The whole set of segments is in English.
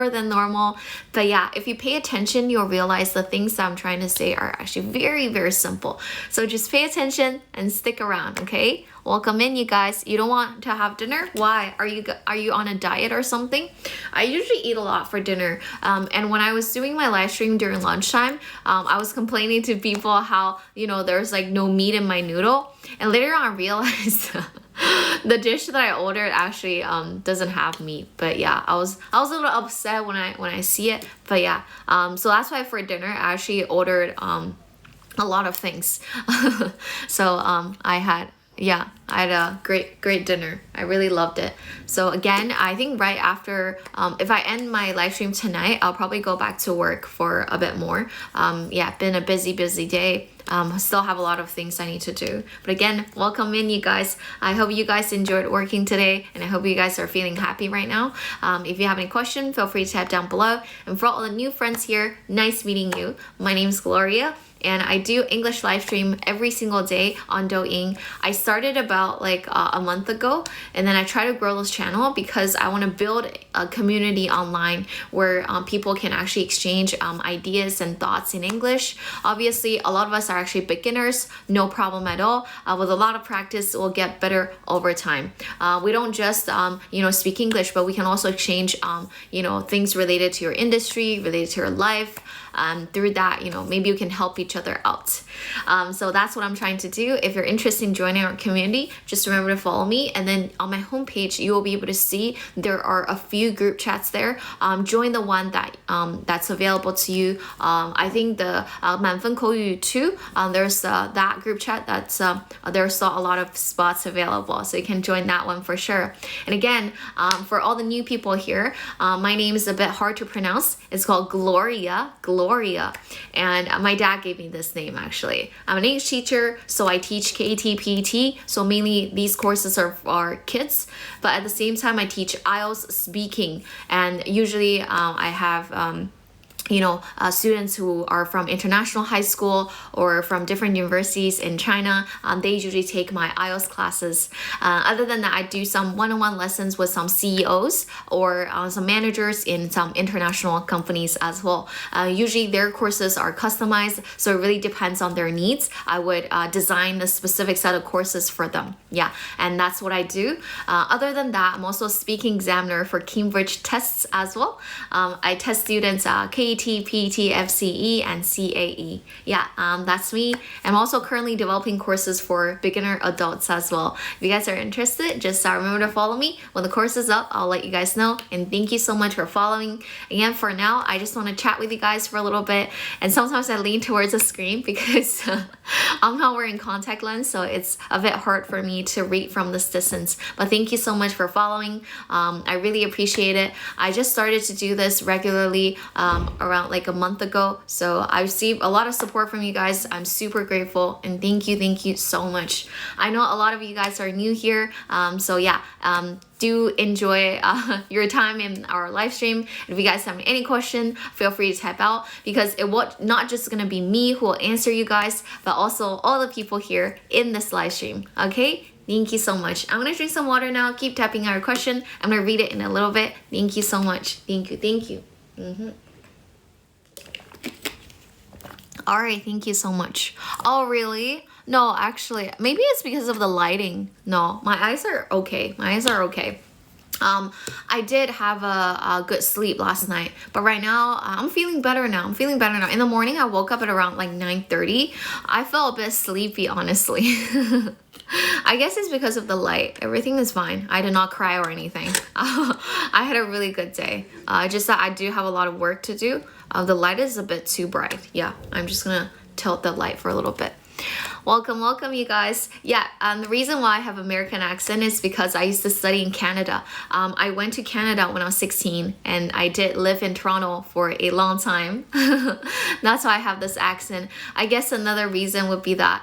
than normal. But yeah, if you pay attention, you'll realize the things that I'm trying to say are actually very, very simple. So just pay attention and stick around, okay? Welcome in, you guys. You don't want to have dinner? Why? Are you on a diet or something? I usually eat a lot for dinner. And when I was doing my live stream during lunchtime, I was complaining to people how, there's like no meat in my noodle. And later on I realized the dish that I ordered actually doesn't have meat. But yeah, I was a little upset when I see it. But yeah, so that's why for dinner I actually ordered a lot of things. So I had a great dinner. I really loved it. So again, I think right after, if I end my live stream tonight, I'll probably go back to work for a bit more. Been a busy day. Still have a lot of things I need to do. But again, welcome in, you guys. I hope you guys enjoyed working today, and I hope you guys are feeling happy right now. If you have any questions, feel free to type down below. And for all the new friends here, nice meeting you. My name is Gloria, and I do English live stream every single day on Douyin. I started about like a month ago, and then I try to grow this channel because I want to build a community online where people can actually exchange ideas and thoughts in English. Obviously, a lot of us are actually beginners, no problem at all. With a lot of practice, we'll get better over time. We don't just speak English, but we can also exchange things related to your industry, related to your life. Through that, maybe you can help each other out. So that's what I'm trying to do. If you're interested in joining our community, just remember to follow me. And then on my homepage, you will be able to see there are a few group chats there. Join the one that's available to you. I think the 满分口语 2, there's that group chat that's there's still a lot of spots available, so you can join that one for sure. And again, for all the new people here, my name is a bit hard to pronounce. It's called Gloria, and my dad gave me this name actually. I'm an English teacher, so I teach KT, so mainly these courses are for kids, but at the same time I teach IELTS speaking, and usually I have students who are from international high school or from different universities in China. They usually take my IELTS classes. Other than that, I do some one-on-one lessons with some CEOs or some managers in some international companies as well. Usually their courses are customized, so it really depends on their needs. I would design a specific set of courses for them. Yeah, and that's what I do. Other than that, I'm also a speaking examiner for Cambridge tests as well. I test students KT, PT, FCE, and CAE. Yeah, that's me. I'm also currently developing courses for beginner adults as well. If you guys are interested, just remember to follow me. When the course is up, I'll let you guys know. And thank you so much for following. Again, for now, I just want to chat with you guys for a little bit. And sometimes I lean towards the screen because I'm not wearing contact lens, so it's a bit hard for me to read from this distance. But thank you so much for following. I really appreciate it. I just started to do this regularly around like a month ago, so I received a lot of support from you guys. I'm super grateful, and thank you so much. I know a lot of you guys are new here, so yeah, do enjoy your time in our live stream. If you guys have any question, feel free to type out, because it will not just gonna be me who will answer you guys, but also all the people here in this live stream. Okay, thank you so much. I'm gonna drink some water now. Keep typing out your question. I'm gonna read it in a little bit. Thank you so much. Thank you. All right, thank you so much. Oh, really? No, actually, maybe it's because of the lighting. No, my eyes are okay. I did have a good sleep last night, but right now I'm feeling better now. In the morning, I woke up at around like 9:30. I felt a bit sleepy, honestly. I guess it's because of the light. Everything is fine. I did not cry or anything. I had a really good day. Just that I do have a lot of work to do. The light is a bit too bright. Yeah, I'm just gonna tilt the light for a little bit. Welcome you guys. Yeah, the reason why I have American accent is because I used to study in Canada. I went to Canada when I was 16, and I did live in Toronto for a long time. That's why I have this accent. I guess another reason would be that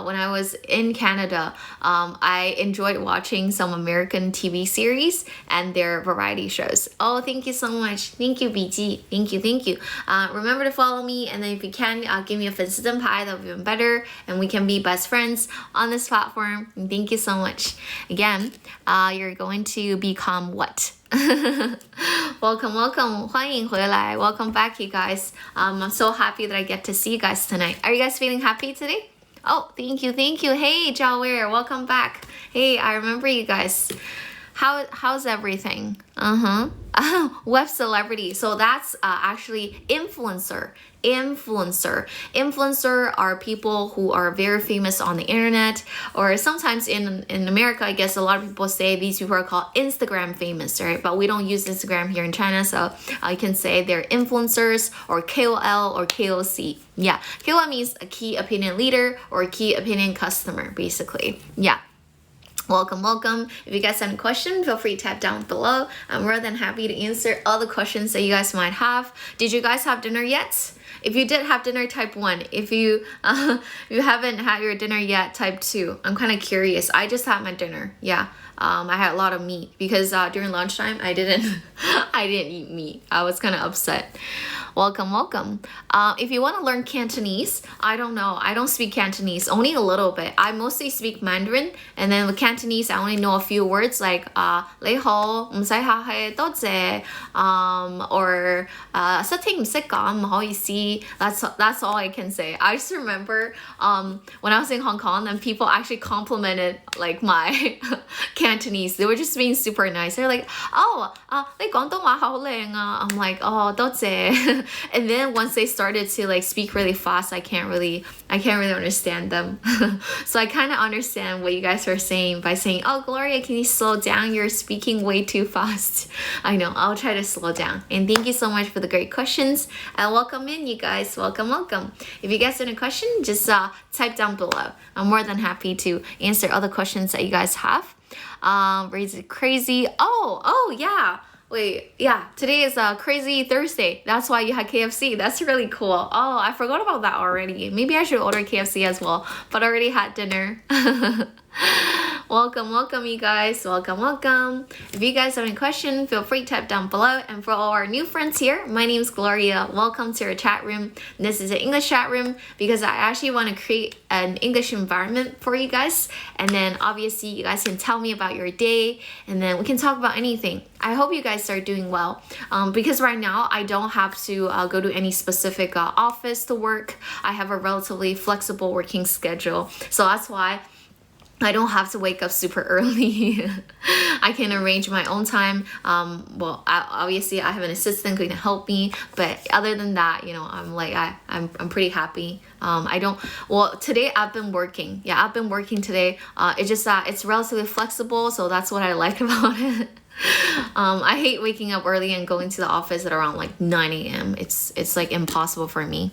when I was in Canada, I enjoyed watching some American TV series and their variety shows. Oh, thank you so much. Thank you, BG. Thank you. Remember to follow me, and then if you can, give me a 粉丝灯牌, that would be even better, and we can can be best friends on this platform. And thank you so much. Again, you're going to become what? welcome 欢迎回来 welcome back, you guys. I'm so happy that I get to see you guys tonight. Are you guys feeling happy today? Oh, thank you. Hey, Jawir, welcome back. Hey, I remember you guys. How's everything? Web celebrity. So that's actually influencer. Influencer are people who are very famous on the internet, or sometimes in America, I guess a lot of people say these people are called Instagram famous, right? But we don't use Instagram here in China, so you can say they're influencers or KOL or KOC. Yeah, KOL means a key opinion leader or key opinion customer, basically. Yeah. Welcome. If you guys have any questions, feel free to tap down below. I'm more than happy to answer all the questions that you guys might have. Did you guys have dinner yet? If you did have dinner, type 1. If you haven't had your dinner yet, type 2. I'm kind of curious. I just had my dinner. Yeah. I had a lot of meat because during lunchtime I didn't eat meat. I was kind of upset. Welcome. If you want to learn Cantonese, I don't know. I don't speak Cantonese, only a little bit. I mostly speak Mandarin, and then with Cantonese, I only know a few words like 你好,唔使客氣,多謝, or 識聽唔識講,唔好意思. That's all I can say. I just remember when I was in Hong Kong, and people actually complimented like my Cantonese. They were just being super nice. They're like, oh, 你廣東話好靚啊. I'm like, oh, 多謝. And then once they started to like speak really fast, I can't really understand them. So I kind of understand what you guys are saying by saying, oh, Gloria, can you slow down? You're speaking way too fast. I know, I'll try to slow down. And thank you so much for the great questions. And welcome in, you guys. Welcome. If you guys have any question, just type down below. I'm more than happy to answer all the questions that you guys have. Is it crazy? Oh, yeah. Wait, yeah, today is Crazy Thursday. That's why you had KFC. That's really cool. Oh, I forgot about that already. Maybe I should order KFC as well, but I already had dinner. Welcome, you guys. Welcome. If you guys have any questions, feel free to type down below. And for all our new friends here, my name is Gloria. Welcome to our chat room. This is an English chat room because I actually want to create an English environment for you guys. And then obviously you guys can tell me about your day, and then we can talk about anything. I hope you guys are doing well because right now I don't have to go to any specific office to work. I have a relatively flexible working schedule. So that's why I don't have to wake up super early. I can arrange my own time. Obviously I have an assistant who can help me, but other than that, I'm pretty happy. Today I've been working. Yeah, I've been working today. It's just that it's relatively flexible, so that's what I like about it. I hate waking up early and going to the office at around like 9 a.m. It's like impossible for me.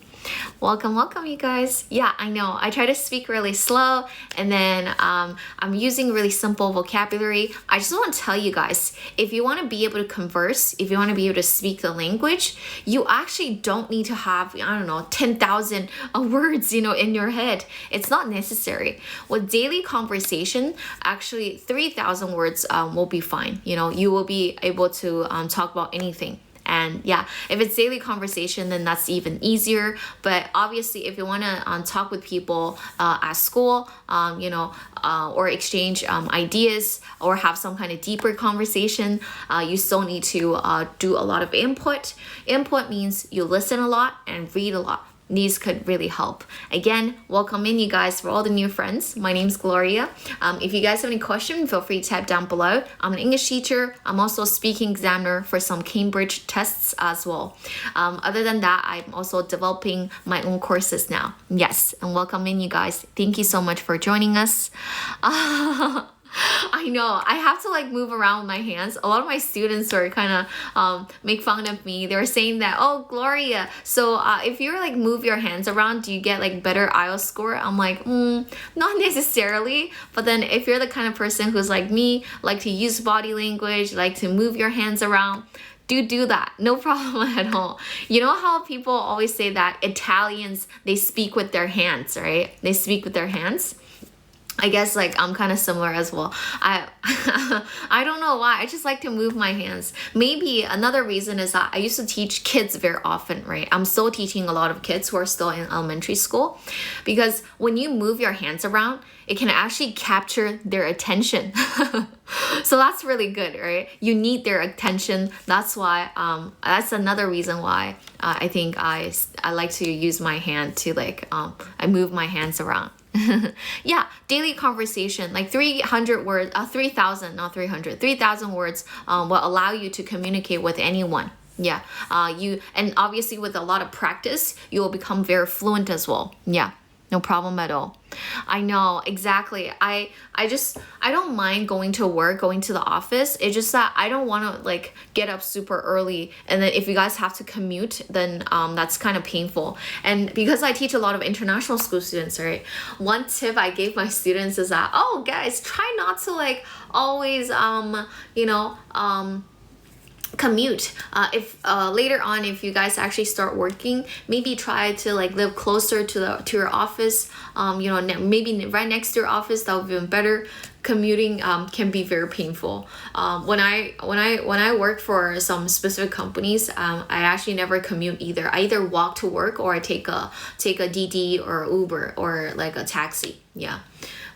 Welcome, you guys. Yeah, I know. I try to speak really slow, and then I'm using really simple vocabulary. I just want to tell you guys, if you want to be able to converse, if you want to be able to speak the language, you actually don't need to have, 10,000 words, in your head. It's not necessary. With daily conversation, actually 3,000 words will be fine. You will be able to talk about anything. And yeah, if it's daily conversation, then that's even easier. But obviously, if you want to talk with people at school, or exchange ideas or have some kind of deeper conversation, you still need to do a lot of input. Input means you listen a lot and read a lot. These could really help. Again, welcome in, you guys, for all the new friends. My name's Gloria. If you guys have any questions, feel free to type down below. I'm an English teacher. I'm also a speaking examiner for some Cambridge tests as well. Other than that, I'm also developing my own courses now. Yes, and welcome in, you guys. Thank you so much for joining us. I know, I have to like move around with my hands. A lot of my students are kind of make fun of me. They were saying that, oh, Gloria, so if you like move your hands around, do you get like better IELTS score? I'm like, not necessarily. But then if you're the kind of person who's like me, like to use body language, like to move your hands around, do that. No problem at all. You know how people always say that Italians, they speak with their hands, right? They speak with their hands. I guess like I'm kind of similar as well. I I don't know why. I just like to move my hands. Maybe another reason is that I used to teach kids very often, right? I'm still teaching a lot of kids who are still in elementary school, because when you move your hands around, it can actually capture their attention. So that's really good, right? You need their attention. That's why that's another reason why I think I like to use my hand to like I move my hands around. Yeah, daily conversation, like 300 words, 3,000, not 300, 3,000 words will allow you to communicate with anyone. Yeah, and obviously with a lot of practice, you will become very fluent as well. Yeah. No problem at all. I know, exactly. I don't mind going to work, going to the office. It's just that I don't want to like get up super early, and then if you guys have to commute, then that's kind of painful. And because I teach a lot of international school students, right? One tip I gave my students is that, oh guys, try not to like always commute. If later on, if you guys actually start working, maybe try to like live closer to your office, maybe right next to your office. That would be even better. Commuting can be very painful. When I work for some specific companies, I actually never commute either. I either walk to work or I take a DD or Uber or like a taxi. Yeah,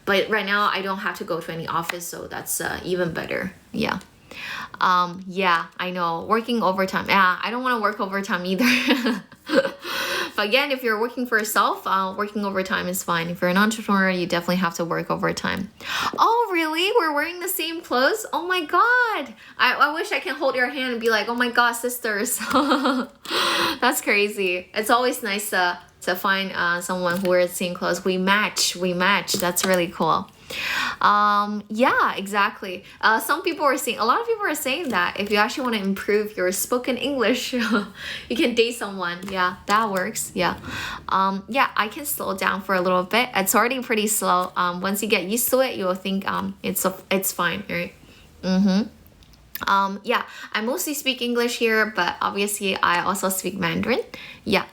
but right now I don't have to go to any office, so that's even better. Yeah. Yeah, I know, working overtime. Yeah, I don't want to work overtime either. But again, if you're working for yourself, working overtime is fine. If you're an entrepreneur, you definitely have to work overtime. Oh, really? We're wearing the same clothes? Oh my God. I wish I can hold your hand and be like, oh my God, sisters. That's crazy. It's always nice to find someone who wears the same clothes. We match. That's really cool. Yeah, exactly. A lot of people are saying that if you actually want to improve your spoken English, you can date someone. Yeah, that works. Yeah. Yeah, I can slow down for a little bit. It's already pretty slow. Once you get used to it, you'll think it's fine, right? Yeah, I mostly speak English here, but obviously I also speak Mandarin. Yeah.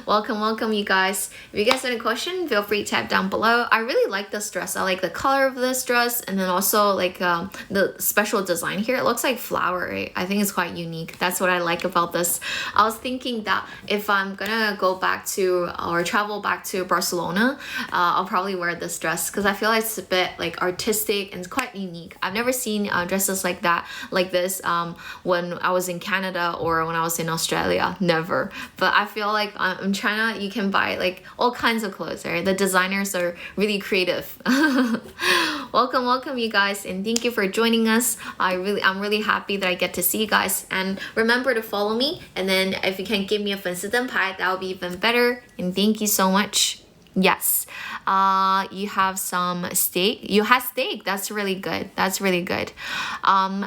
Welcome you guys. If you guys have any question, feel free to type down below. I really like this dress. I like the color of this dress, and then also like the special design here. It looks like flower, right? I think it's quite unique. That's what I like about this. I was thinking that if I'm gonna go back to or travel back to Barcelona, I'll probably wear this dress because I feel like it's a bit like artistic and it's quite unique. I've never seen dresses like this when I was in Canada or when I was in Australia. Never. But I feel like in China you can buy like all kinds of clothes, right? The designers are really creative. Welcome you guys, and thank you for joining us. I'm really happy that I get to see you guys, and remember to follow me, and then if you can give me a 粉丝灯牌, that would be even better. And thank you so much. Yes. You have some steak. You had steak. That's really good.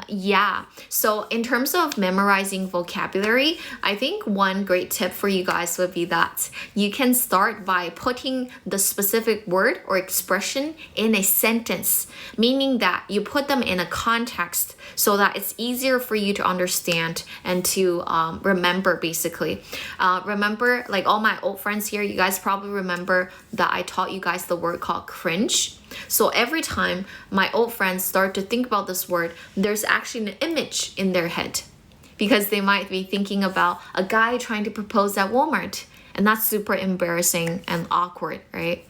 Yeah. So in terms of memorizing vocabulary, I think one great tip for you guys would be that you can start by putting the specific word or expression in a sentence, meaning that you put them in a context so that it's easier for you to understand and to remember, basically. Remember, like all my old friends here, you guys probably remember that I taught you guys the word called cringe. So every time my old friends start to think about this word, there's actually an image in their head, because they might be thinking about a guy trying to propose at Walmart, and that's super embarrassing and awkward, right?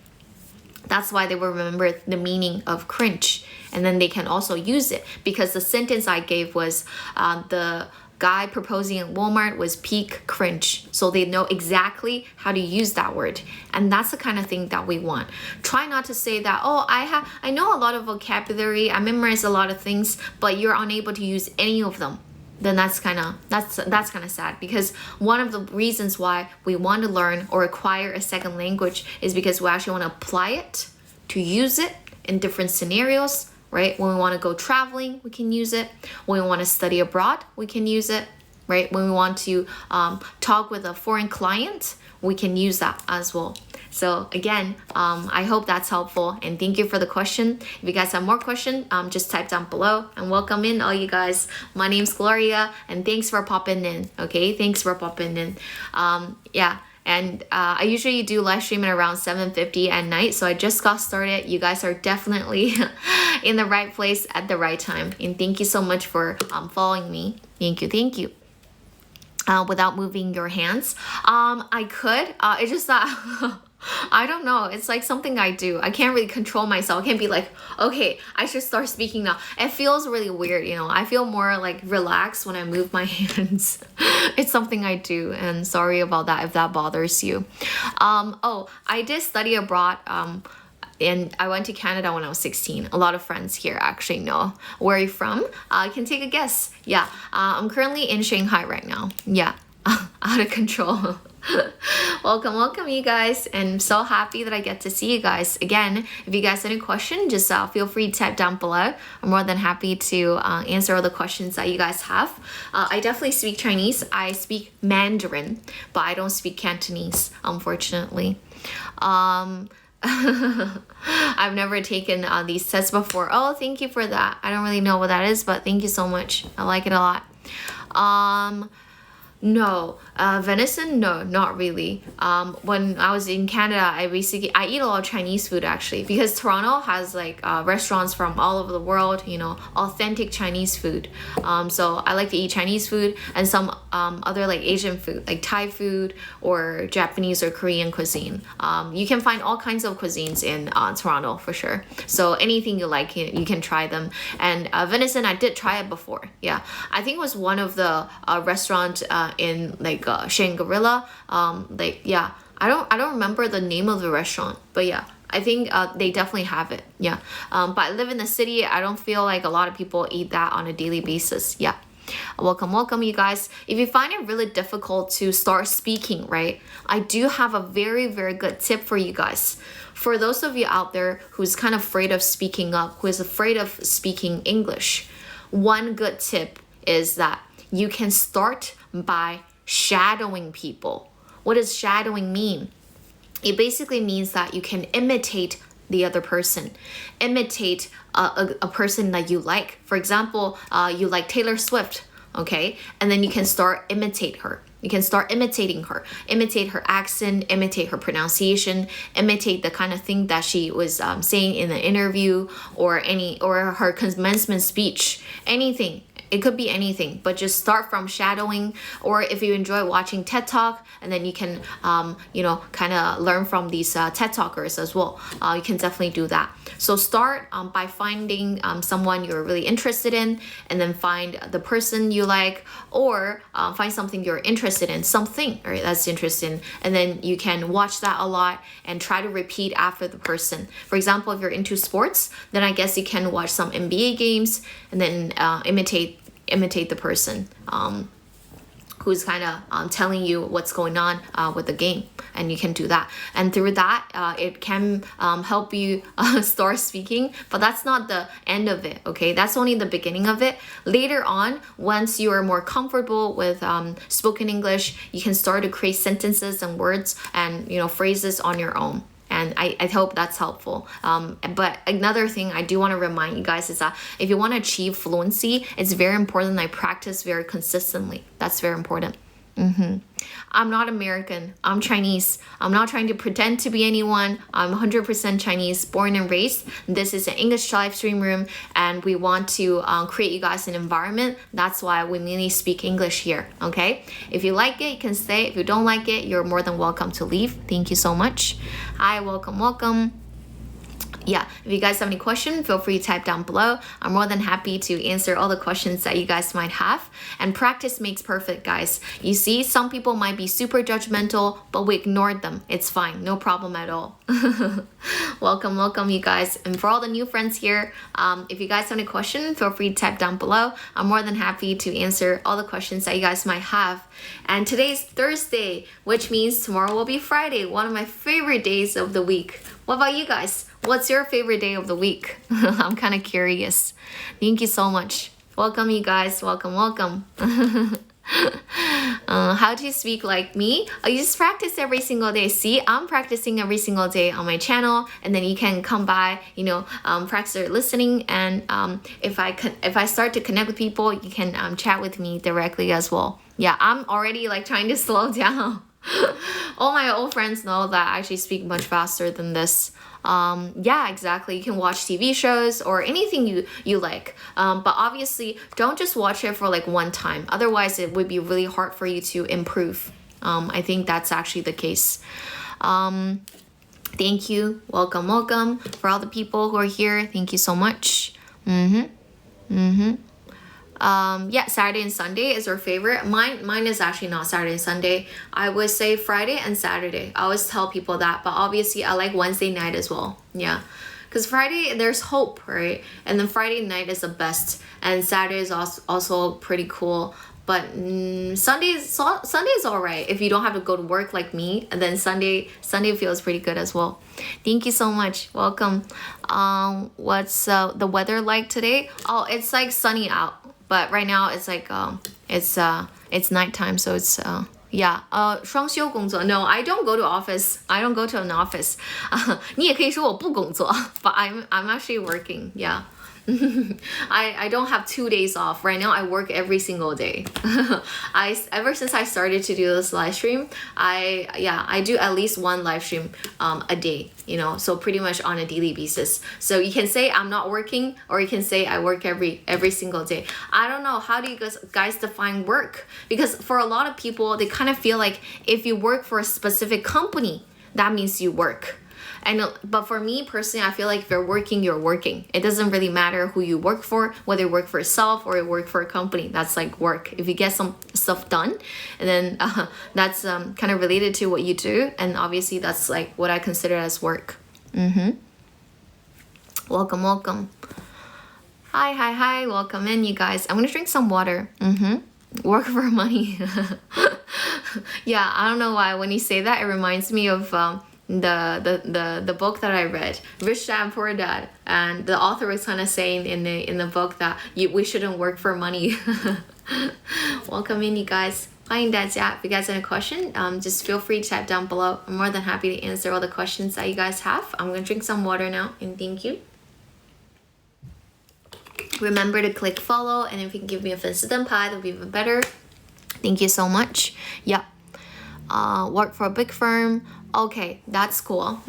That's why they will remember the meaning of cringe, and then they can also use it, because the sentence I gave was the guy proposing at Walmart was peak cringe. So they know exactly how to use that word. And that's the kind of thing that we want. Try not to say that, oh, I know a lot of vocabulary, I memorize a lot of things, but you're unable to use any of them. Then that's kind of sad, because one of the reasons why we want to learn or acquire a second language is because we actually want to apply it, to use it in different scenarios, right? When we want to go traveling, we can use it. When we want to study abroad, we can use it, right? When we want to talk with a foreign client, we can use that as well. So again, I hope that's helpful, and thank you for the question. If you guys have more questions, just type down below, and welcome in all you guys. My name's Gloria, and thanks for popping in, okay? Thanks for popping in. Yeah. And I usually do live stream at around 7:50 at night, so I just got started. You guys are definitely in the right place at the right time. And thank you so much for following me. Thank you. Without moving your hands, I could. It's just that I don't know. It's like something I do. I can't really control myself. I can't be like, okay, I should start speaking now. It feels really weird, you know. I feel more like relaxed when I move my hands. It's something I do, and sorry about that if that bothers you. Oh, I did study abroad. And I went to Canada when I was 16. A lot of friends here actually know. Where are you from? You can take a guess. Yeah, I'm currently in Shanghai right now. Yeah, out of control. Welcome you guys, and I'm so happy that I get to see you guys again. If you guys have any questions, just feel free to type down below. I'm more than happy to answer all the questions that you guys have. I definitely speak Chinese. I speak Mandarin, but I don't speak Cantonese, unfortunately. I've never taken these tests before. Oh, thank you for that. I don't really know what that is, but thank you so much. I like it a lot. No, venison, no, not really. When I was in Canada, I eat a lot of Chinese food actually, because Toronto has like restaurants from all over the world, you know, authentic Chinese food. So I like to eat Chinese food and some other like Asian food, like Thai food or Japanese or Korean cuisine. You can find all kinds of cuisines in Toronto for sure. So anything you like, you can try them. And venison, I did try it before. Yeah, I think it was one of the restaurants in like Shangri-La. Like, yeah, I don't remember the name of the restaurant, but yeah, I think they definitely have it. Yeah, but I live in the city. I don't feel like a lot of people eat that on a daily basis. Yeah. Welcome you guys. If you find it really difficult to start speaking, right, I do have a very good tip for you guys. For those of you out there who's kind of afraid of speaking up, who is afraid of speaking English, one good tip is that you can start by shadowing people. What does shadowing mean? It basically means that you can imitate the other person, imitate a person that you like. For example, you like Taylor Swift, okay? And then you can start imitate her. You can start imitating her, imitate her accent, imitate her pronunciation, imitate the kind of thing that she was saying in the interview or her commencement speech, anything. It could be anything, but just start from shadowing. Or if you enjoy watching TED Talk, and then you can, you know, kind of learn from these TED Talkers as well. You can definitely do that. So start by finding someone you're really interested in, and then find the person you like, or find something you're interested in, something right, that's interesting, and then you can watch that a lot and try to repeat after the person. For example, if you're into sports, then I guess you can watch some NBA games and then imitate the person who's kind of telling you what's going on with the game, and you can do that. And through that, it can help you start speaking, but that's not the end of it, okay? That's only the beginning of it. Later on, once you are more comfortable with spoken English, you can start to create sentences and words and, you know, phrases on your own. And I hope that's helpful. But another thing I do want to remind you guys is that if you want to achieve fluency, it's very important that I practice very consistently. That's very important. I'm not American. I'm Chinese. I'm not trying to pretend to be anyone. I'm 100% Chinese, born and raised. This is an English live stream room, and we want to create you guys an environment. That's why we mainly speak English here, okay? If you like it, you can stay. If you don't like it, you're more than welcome to leave. Thank you so much. Hi, welcome. Yeah, if you guys have any questions, feel free to type down below. I'm more than happy to answer all the questions that you guys might have. And practice makes perfect, guys. You see, some people might be super judgmental, but we ignored them. It's fine, no problem at all. Welcome, you guys. And for all the new friends here, if you guys have any questions, feel free to type down below. I'm more than happy to answer all the questions that you guys might have. And today's Thursday, which means tomorrow will be Friday, one of my favorite days of the week. What about you guys? What's your favorite day of the week? I'm kind of curious. Thank you so much. Welcome, you guys. Welcome. How do you speak like me? You just practice every single day. See, I'm practicing every single day on my channel, and then you can come by, you know, practice your listening. And if I start to connect with people, you can chat with me directly as well. Yeah, I'm already like trying to slow down. All my old friends know that I actually speak much faster than this. Yeah, exactly. You can watch TV shows or anything you like. But obviously, don't just watch it for like one time. Otherwise, it would be really hard for you to improve. I think that's actually the case. Thank you. Welcome for all the people who are here. Thank you so much. Yeah, Saturday and Sunday is our favorite. Mine is actually not Saturday and Sunday. I would say Friday and Saturday. I always tell people that, but obviously I like Wednesday night as well. Yeah, because Friday there's hope, right? And then Friday night is the best, and Saturday is also pretty cool. But Sunday is all right if you don't have to go to work like me. And then Sunday feels pretty good as well. Thank you so much. Welcome. What's the weather like today? Oh, it's like sunny out. But right now it's like it's nighttime, so it's yeah. 双休工作. No, I don't go to office. I don't go to an office. 你也可以说我不工作 but I'm actually working. Yeah. I don't have 2 days off. Right now I work every single day. Ever since I started to do this live stream, I do at least one live stream a day, you know, so pretty much on a daily basis. So you can say I'm not working, or you can say I work every single day. I don't know, how do you guys define work? Because for a lot of people, they kind of feel like if you work for a specific company, that means you work. But for me personally, I feel like if you're working, you're working. It doesn't really matter who you work for, whether you work for yourself or you work for a company. That's like work. If you get some stuff done, and then that's kind of related to what you do, and obviously that's like what I consider as work. Welcome. Hi. Welcome in, you guys. I'm gonna drink some water. Work for money. Yeah, I don't know why when you say that, it reminds me of the book that I read, Rich Dad Poor Dad, and the author was kind of saying in the book that we shouldn't work for money. Welcome in, you guys. 欢迎大家. If you guys have a question, just feel free to type down below. I'm more than happy to answer all the questions that you guys have. I'm gonna drink some water now, and thank you. Remember to click follow, and if you can give me a 粉丝灯牌, that would be even better. Thank you so much. Yeah. Work for a big firm. Okay, that's cool.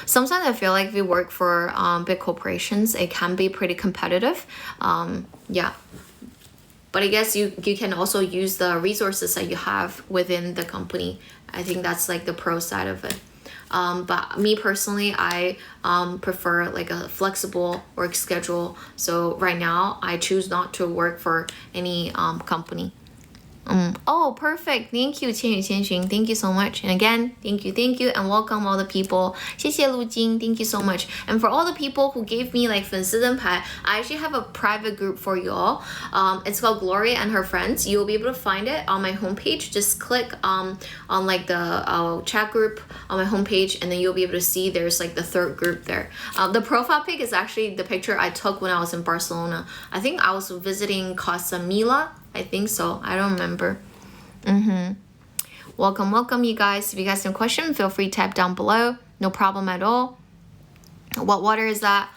Sometimes I feel like if you work for big corporations, it can be pretty competitive. Yeah. But I guess you can also use the resources that you have within the company. I think that's like the pro side of it. But me personally, I prefer like a flexible work schedule. So right now, I choose not to work for any company. Oh, perfect. Thank you, 千语千寻. Thank you so much. And again, thank you, and welcome all the people. 谢谢陆金. Thank you so much. And for all the people who gave me like 粉丝灯牌, I actually have a private group for you all. It's called Gloria and her friends. You'll be able to find it on my homepage. Just click on like the chat group on my homepage, and then you'll be able to see there's like the third group there. The profile pic is actually the picture I took when I was in Barcelona. I think I was visiting Casa Mila. I think so. I don't remember. Welcome, you guys. If you guys have a question, feel free to type down below. No problem at all. What water is that?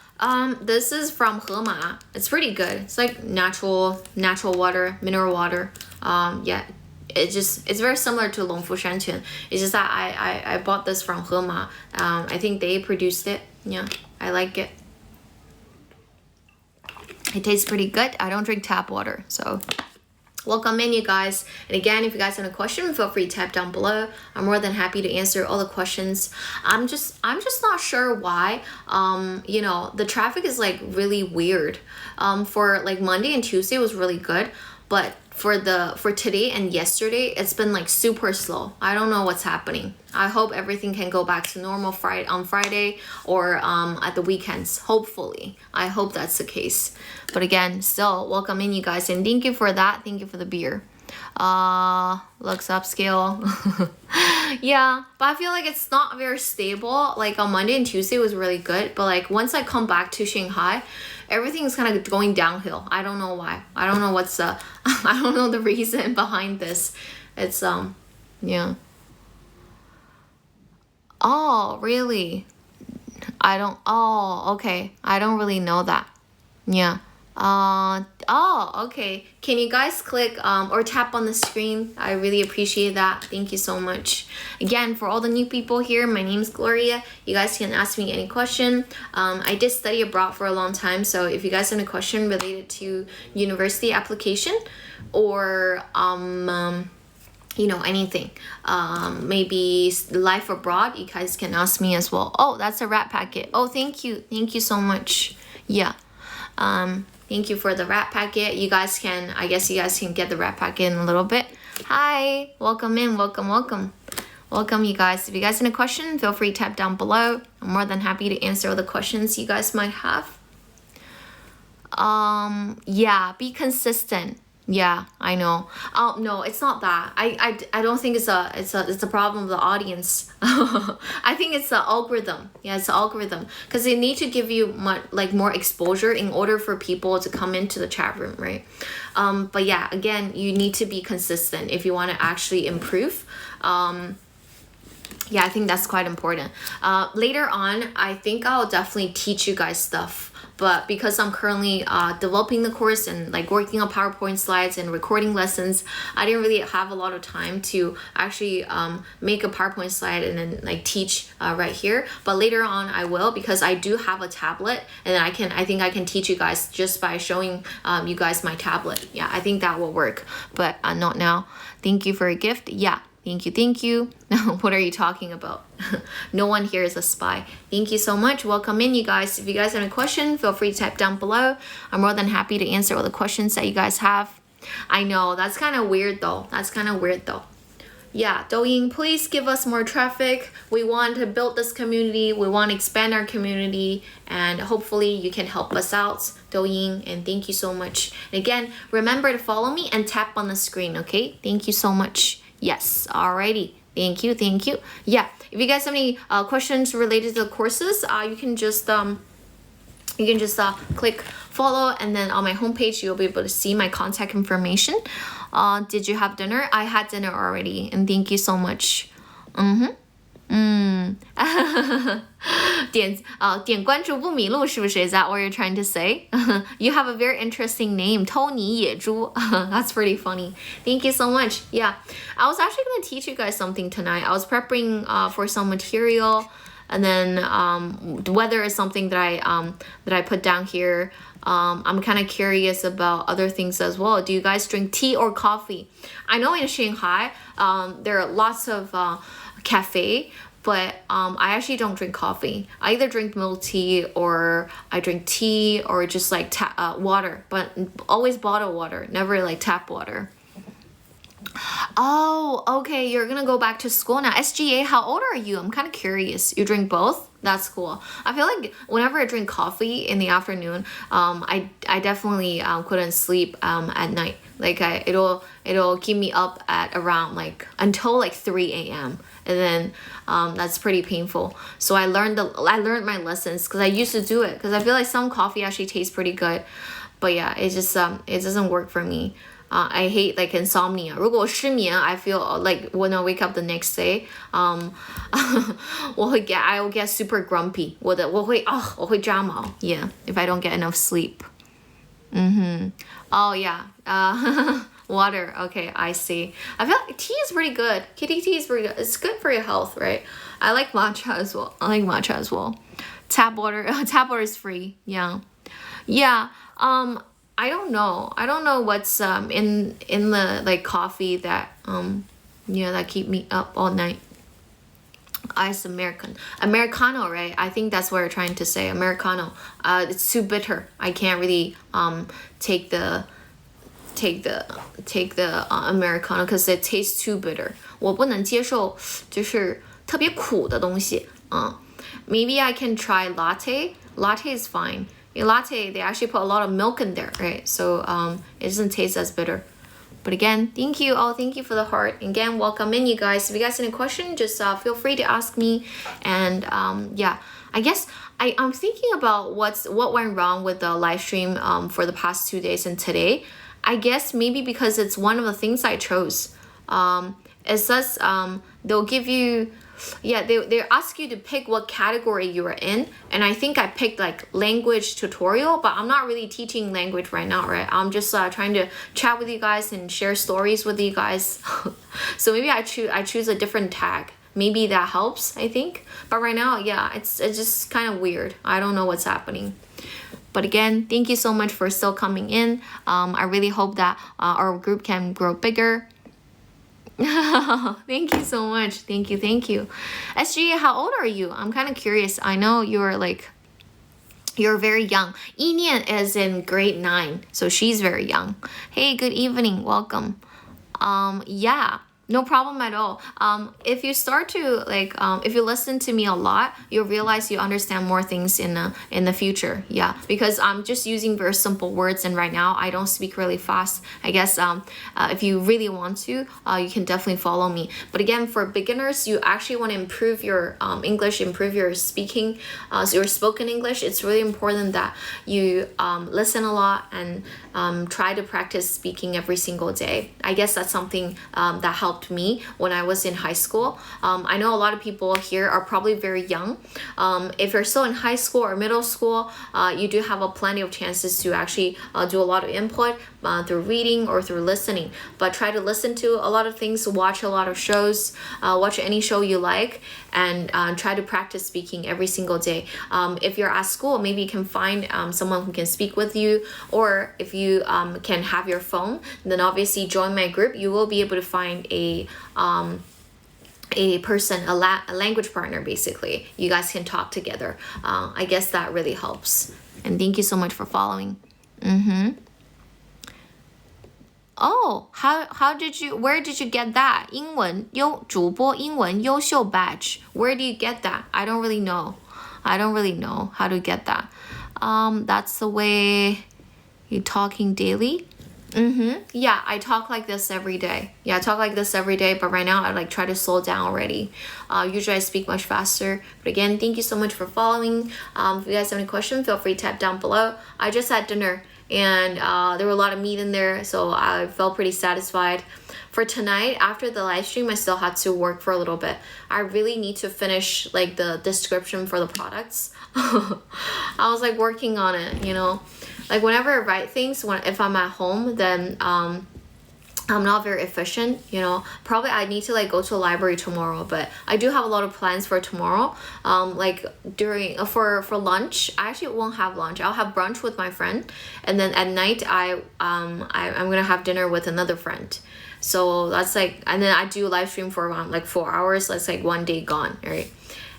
This is from Hema. It's pretty good. It's like natural water, mineral water. Yeah. It's very similar to 龙福山泉. It's just that I bought this from Hema. I think they produced it. Yeah, I like it. It tastes pretty good. I don't drink tap water, so welcome in, you guys. And again, if you guys have a question, feel free to type down below. I'm more than happy to answer all the questions. I'm just not sure why. You know, the traffic is like really weird. For like Monday and Tuesday was really good, but for today and yesterday, it's been like super slow. I don't know what's happening. I hope everything can go back to normal on Friday or at the weekends. Hopefully, I hope that's the case. But again, still welcome in, you guys, and thank you for that. Thank you for the beer. Looks upscale. Yeah, but I feel like it's not very stable. Like on Monday and Tuesday was really good, but like once I come back to Shanghai, everything's kind of going downhill. I don't know why. I don't know what's I don't know the reason behind this. It's yeah. Oh, really? Oh, okay. I don't really know that. Yeah. Okay. Can you guys click or tap on the screen? I really appreciate that. Thank you so much. Again, for all the new people here, my name is Gloria. You guys can ask me any question. I did study abroad for a long time, so if you guys have a question related to university application or anything, maybe life abroad, you guys can ask me as well. Oh, that's a wrap packet. Oh, thank you so much. Yeah. Thank you for the wrap packet. I guess you guys can get the wrap packet in a little bit. Hi, welcome in, welcome you guys. If you guys have a question, feel free to type down below. I'm more than happy to answer all the questions you guys might have. Yeah, be consistent. Yeah, I know. Oh no, it's not that. I don't think it's a problem of the audience. I think it's the algorithm. Yeah, it's the algorithm because they need to give you more exposure in order for people to come into the chat room, right? But yeah, again, you need to be consistent if you want to actually improve. Yeah, I think that's quite important. Later on, I think I'll definitely teach you guys stuff. But because I'm currently developing the course and working on PowerPoint slides and recording lessons, I didn't really have a lot of time to actually make a PowerPoint slide and then teach right here. But later on I will, because I do have a tablet, and I think I can teach you guys just by showing you guys my tablet. Yeah, I think that will work, but not now. Thank you for a gift. Yeah. Thank you. What are you talking about? No one here is a spy. Thank you so much. Welcome in, you guys. If you guys have a question, feel free to type down below. I'm more than happy to answer all the questions that you guys have. I know, that's kind of weird though. Yeah, Douyin, please give us more traffic. We want to build this community. We want to expand our community, and hopefully you can help us out, Douyin, and thank you so much. And again, remember to follow me and tap on the screen, okay? Thank you so much. Yes, alrighty. Thank you. Yeah, if you guys have any questions related to the courses, you can just click follow, and then on my homepage you'll be able to see my contact information. Did you have dinner? I had dinner already, and thank you so much. 点关注不迷路是不是? Is that what you're trying to say? You have a very interesting name, 偷你野猪. That's pretty funny. Thank you so much. Yeah, I was actually going to teach you guys something tonight. I was prepping for some material, and then weather is something that I put down here. I'm kind of curious about other things as well. Do you guys drink tea or coffee? I know in Shanghai there are lots of cafe, but I actually don't drink coffee. I either drink milk tea, or I drink tea, or just water, but always bottled water, never tap water. Oh, okay, you're gonna go back to school now. SGA, how old are you? I'm kind of curious. You drink both? That's cool. I feel like whenever I drink coffee in the afternoon, I definitely couldn't sleep at night. It'll keep me up at around until 3 a.m. and then that's pretty painful. So I learned my lessons, because I used to do it, because I feel like some coffee actually tastes pretty good, but yeah, it just it doesn't work for me. I hate insomnia. 如果我失眠, I feel when I wake up the next day, I will get super grumpy. 我会抓毛. Yeah, if I don't get enough sleep. Oh yeah. Water. Okay, I see. I feel like tea is pretty good. Kitty tea is pretty good. It's good for your health, right? I like matcha as well. Tap water. Tap water is free. Yeah. I don't know what's in the coffee that that keep me up all night. Iced Americano, right? I think that's what you're trying to say. Americano. It's too bitter. I can't really take the Americano because it tastes too bitter. 我不能接受就是特别苦的东西. Maybe I can try latte. Latte is fine. In latte, they actually put a lot of milk in there, right? So it doesn't taste as bitter. But again, thank you. Thank you for the heart. Again, welcome in, you guys. If you guys have any question, just feel free to ask me. And yeah, I guess I'm thinking about what went wrong with the live stream for the past 2 days and today. I guess maybe because it's one of the things I chose. It says they'll give you yeah, they ask you to pick what category you are in, and I think I picked like language tutorial, but I'm not really teaching language right now, right? I'm just trying to chat with you guys and share stories with you guys. So maybe I choose a different tag. Maybe that helps, I think. But right now, yeah, it's just kind of weird. I don't know what's happening. But again, thank you so much for still coming in. I really hope that our group can grow bigger. Thank you so much. Thank you. SG, how old are you? I'm kind of curious. I know you're very young. Yinian is in grade 9, so she's very young. Hey, good evening. Welcome. Yeah. No problem at all. If you start to if you listen to me a lot, you'll realize you understand more things in the future. Yeah, because I'm just using very simple words, and right now I don't speak really fast. I guess if you really want to, you can definitely follow me. But again, for beginners, you actually want to improve your English, improve your speaking, so your spoken English. It's really important that you listen a lot and try to practice speaking every single day. I guess that's something that helped me when I was in high school. I know a lot of people here are probably very young. If you're still in high school or middle school, you do have plenty of chances to actually do a lot of input through reading or through listening. But try to listen to a lot of things, watch a lot of shows, watch any show you like, and try to practice speaking every single day. If you're at school, maybe you can find someone who can speak with you, or if you can have your phone, then obviously join my group. You will be able to find a person, a language partner, basically. You guys can talk together. I guess that really helps. And thank you so much for following. Oh, where did you get that? 英文主播英文优秀 badge. Where do you get that? I don't really know how to get that. That's the way you talking daily? Yeah, I talk like this every day. But right now I try to slow down already. Usually I speak much faster. But again, thank you so much for following. If you guys have any questions, feel free to type down below. I just had dinner, and there were a lot of meat in there, so I felt pretty satisfied. For tonight, after the live stream, I still had to work for a little bit. I really need to finish the description for the products. I was working on it, whenever I write things, if I'm at home, then I'm not very efficient, Probably I need to go to a library tomorrow, but I do have a lot of plans for tomorrow. For lunch, I actually won't have lunch. I'll have brunch with my friend, and then at night I'm gonna have dinner with another friend. So that's and then I do live stream for around 4 hours. That's one day gone, right?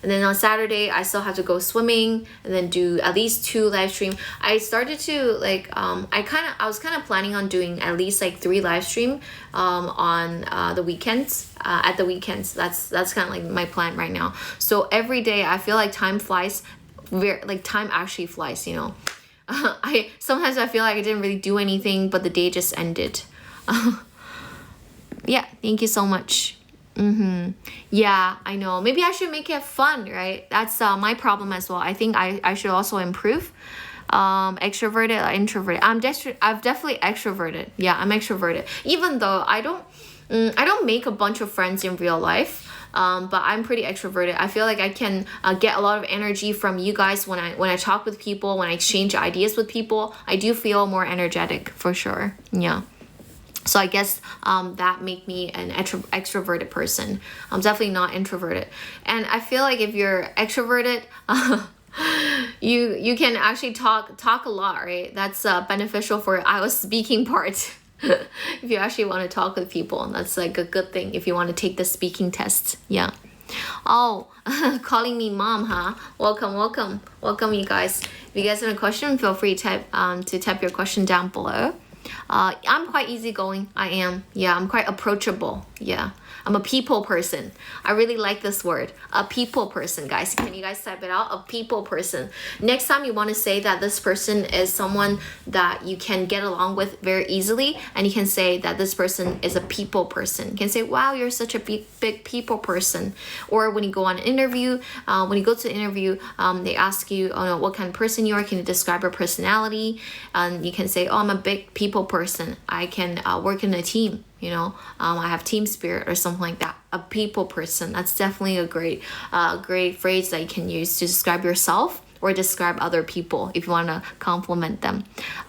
And then on Saturday, I still have to go swimming and then do at least 2 live stream. I started to I was kind of planning on doing at least 3 live stream on the weekends. At the weekends, that's kind of my plan right now. So every day I feel time flies, time actually flies. Sometimes I feel I didn't really do anything, but the day just ended. Yeah, thank you so much. Yeah, I know. Maybe I should make it fun, right? That's my problem as well. I think I should also improve. Extroverted or introverted? I'm definitely extroverted. Yeah, I'm extroverted. Even though I don't make a bunch of friends in real life. But I'm pretty extroverted. I feel I can get a lot of energy from you guys when I talk with people, when I exchange ideas with people. I do feel more energetic for sure. Yeah. So I guess that make me an extroverted person. I'm definitely not introverted. And I feel if you're extroverted, you can actually talk a lot, right? That's beneficial for I was speaking part. If you actually want to talk with people, that's a good thing if you want to take the speaking test. Yeah. Oh, calling me mom, huh? Welcome, you guys. If you guys have a question, feel free to type your question down below. I'm quite easygoing. I am. Yeah, I'm quite approachable. Yeah, I'm a people person. I really like this word. A people person, guys. Can you guys type it out? A people person. Next time you want to say that this person is someone that you can get along with very easily, and you can say that this person is a people person. You can say, wow, you're such a big people person. Or when you go on an interview, when you go to an interview, they ask you, what kind of person you are. Can you describe your personality? And you can say, I'm a big people person. I can work in a team. I have team spirit or something like that. a people person. That's definitely a great phrase that you can use to describe yourself or describe other people if you want to compliment them.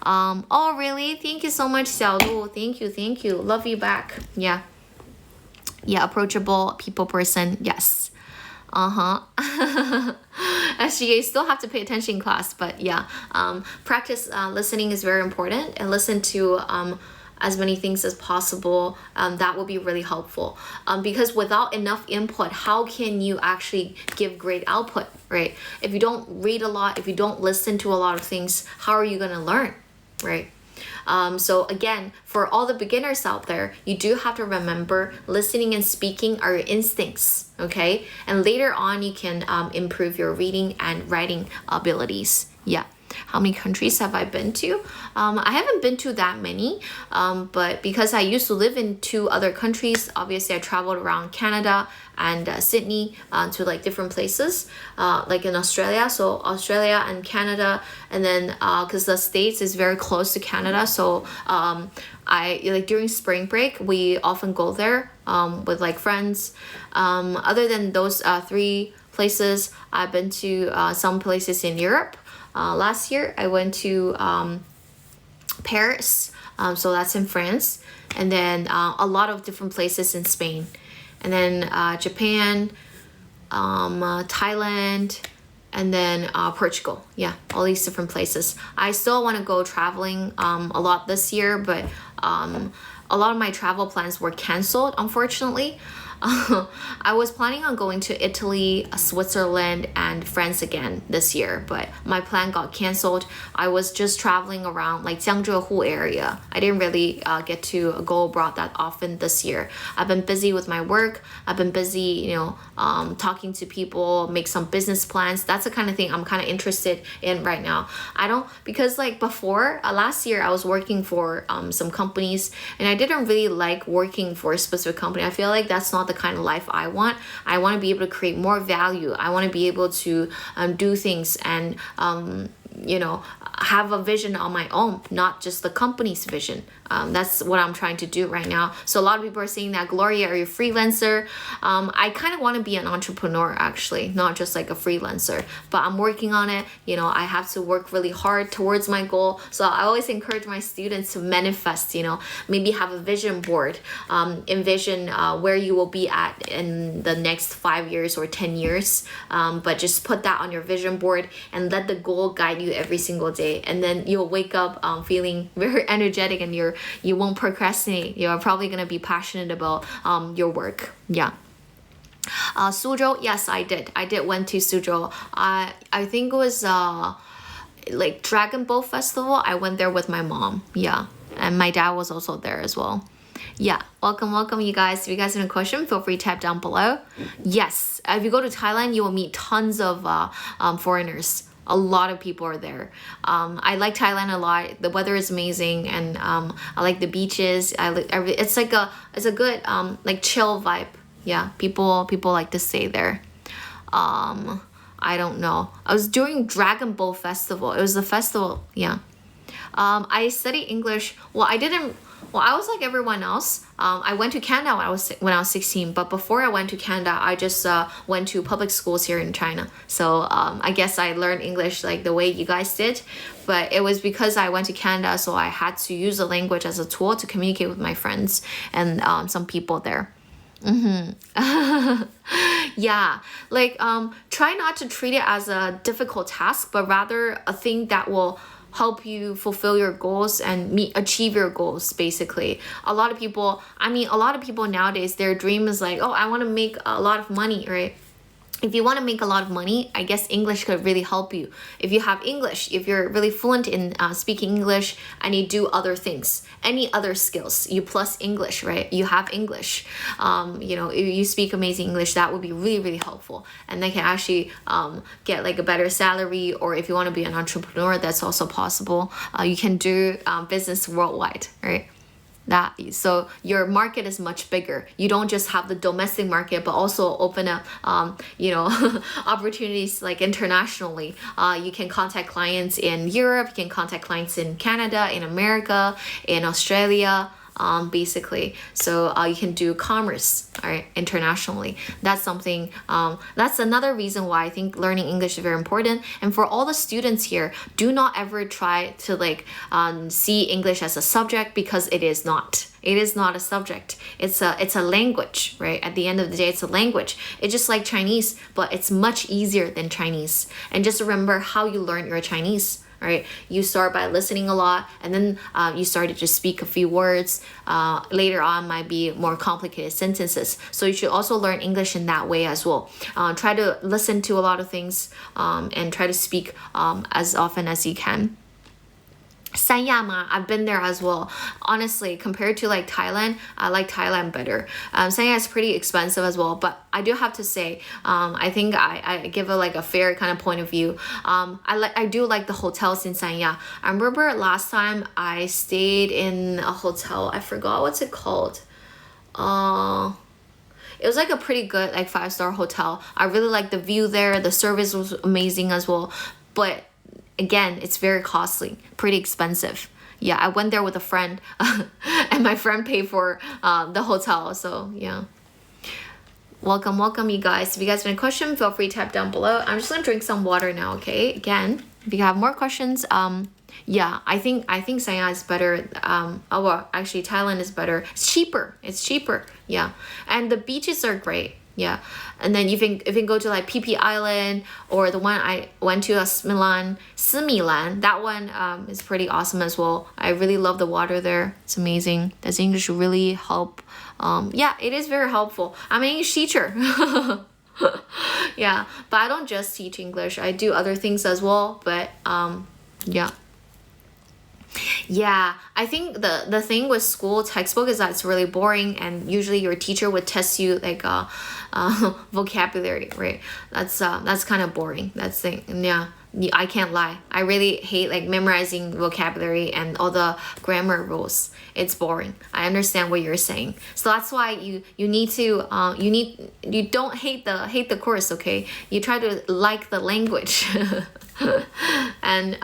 Oh, really? Thank you so much, Xiaolu. Thank you. Love you back. Yeah, approachable people person. Yes. Actually, you still have to pay attention in class, but yeah, practice listening is very important, and listen to as many things as possible. That will be really helpful, because without enough input, how can you actually give great output, right? If you don't read a lot, if you don't listen to a lot of things, how are you going to learn, right? So again, for all the beginners out there, you do have to remember listening and speaking are your instincts, okay? And later on, you can improve your reading and writing abilities. Yeah. How many countries have I been to? I haven't been to that many, but because I used to live in 2 other countries, obviously I traveled around Canada and Sydney to like different places, like in Australia. So Australia and Canada, and then because the States is very close to Canada, so I like during spring break we often go there with like friends. Other than those 3 places, I've been to some places in Europe. Last year I went to Paris, so that's in France, and then a lot of different places in Spain, and then Japan, Thailand, and then Portugal. Yeah, all these different places. I still want to go traveling a lot this year, but a lot of my travel plans were canceled, unfortunately. I was planning on going to Italy, Switzerland, and France again this year, but my plan got canceled. I was just traveling around like Jiangzhou area. I didn't really get to go abroad that often this year. I've been busy with my work. I've been busy, talking to people, make some business plans. That's the kind of thing I'm kind of interested in right now. Because like before, last year I was working for some companies, and I didn't really like working for a specific company. I feel like that's not the kind of life I want. I want to be able to create more value. I want to be able to do things and have a vision on my own, not just the company's vision. That's what I'm trying to do right now. So a lot of people are saying that, Gloria, are you a freelancer? I kind of want to be an entrepreneur, actually, not just like a freelancer, but I'm working on it. I have to work really hard towards my goal. So I always encourage my students to manifest, maybe have a vision board, envision where you will be at in the next 5 years or 10 years, but just put that on your vision board and let the goal guide you every single day, and then you'll wake up feeling very energetic, and you won't procrastinate. You're probably gonna be passionate about your work. Yeah. Suzhou, yes, I did went to Suzhou. I think it was like Dragon Boat Festival. I went there with my mom. Yeah, and my dad was also there as well. Yeah, welcome you guys. If you guys have a question, feel free to type down below. Yes, if you go to Thailand, you will meet tons of foreigners. A lot of people are there. I like Thailand a lot. The weather is amazing, and I like the beaches. It's a good like chill vibe. Yeah, people like to stay there. I don't know. I was doing Dragon Boat Festival. It was a festival. Yeah. I studied English. I was like everyone else. I went to Canada when I was 16, but before I went to Canada, I just went to public schools here in China. So I guess I learned English like the way you guys did, but it was because I went to Canada, so I had to use the language as a tool to communicate with my friends and some people there. Yeah, like try not to treat it as a difficult task, but rather a thing that will help you fulfill your goals and achieve your goals. Basically, a lot of people nowadays, their dream is like, oh, I want to make a lot of money, right? If you want to make a lot of money, I guess English could really help you. If you have English, if you're really fluent in speaking English, and you do other things, any other skills, you plus English, right? You have English. If you speak amazing English, that would be really, really helpful. And they can actually get like a better salary, or if you want to be an entrepreneur, that's also possible. You can do business worldwide, right? So your market is much bigger. You don't just have the domestic market, but also open up opportunities like internationally. You can contact clients in Europe, you can contact clients in Canada, in America, in Australia, basically. So you can do commerce, all right, internationally. That's something, that's another reason why I think learning English is very important. And for all the students here, do not ever try to like see English as a subject, because it is not. It is not a subject. It's a language, right? At the end of the day, it's a language. It's just like Chinese, but it's much easier than Chinese. And just remember how you learn your Chinese. Right? You start by listening a lot, and then you start to just speak a few words. Later on might be more complicated sentences. So you should also learn English in that way as well. Try to listen to a lot of things and try to speak as often as you can. 三亚嘛, I've been there as well. Honestly, compared to like Thailand, I like Thailand better. 三亚 is pretty expensive as well, but I do have to say, I think I give it like a fair kind of point of view. I do like the hotels in 三亚. I remember last time I stayed in a hotel. I forgot what's it called. It was like a pretty good like 5-star hotel. I really liked the view there. The service was amazing as well. But again, it's very costly, pretty expensive. Yeah, I went there with a friend and my friend paid for the hotel. So yeah. Welcome you guys. If you guys have any questions, feel free to type down below. I'm just gonna drink some water now, okay? Again, if you have more questions, yeah, I think Sanya is better. Well, actually Thailand is better. It's cheaper. Yeah. And the beaches are great. Yeah, and then if you go to like PP Island, or the one I went to, Similan, that one is pretty awesome as well. I really love the water there. It's amazing. Does English really help? Yeah, it is very helpful. I'm an English teacher. Yeah, but I don't just teach English. I do other things as well. But yeah. Yeah, I think the thing with school textbook is that it's really boring, and usually your teacher would test you like vocabulary, right? That's kind of boring. That's the thing. Yeah, I can't lie. I really hate like memorizing vocabulary and all the grammar rules. It's boring. I understand what you're saying. So that's why you need to you don't hate the course, okay? You try to like the language. And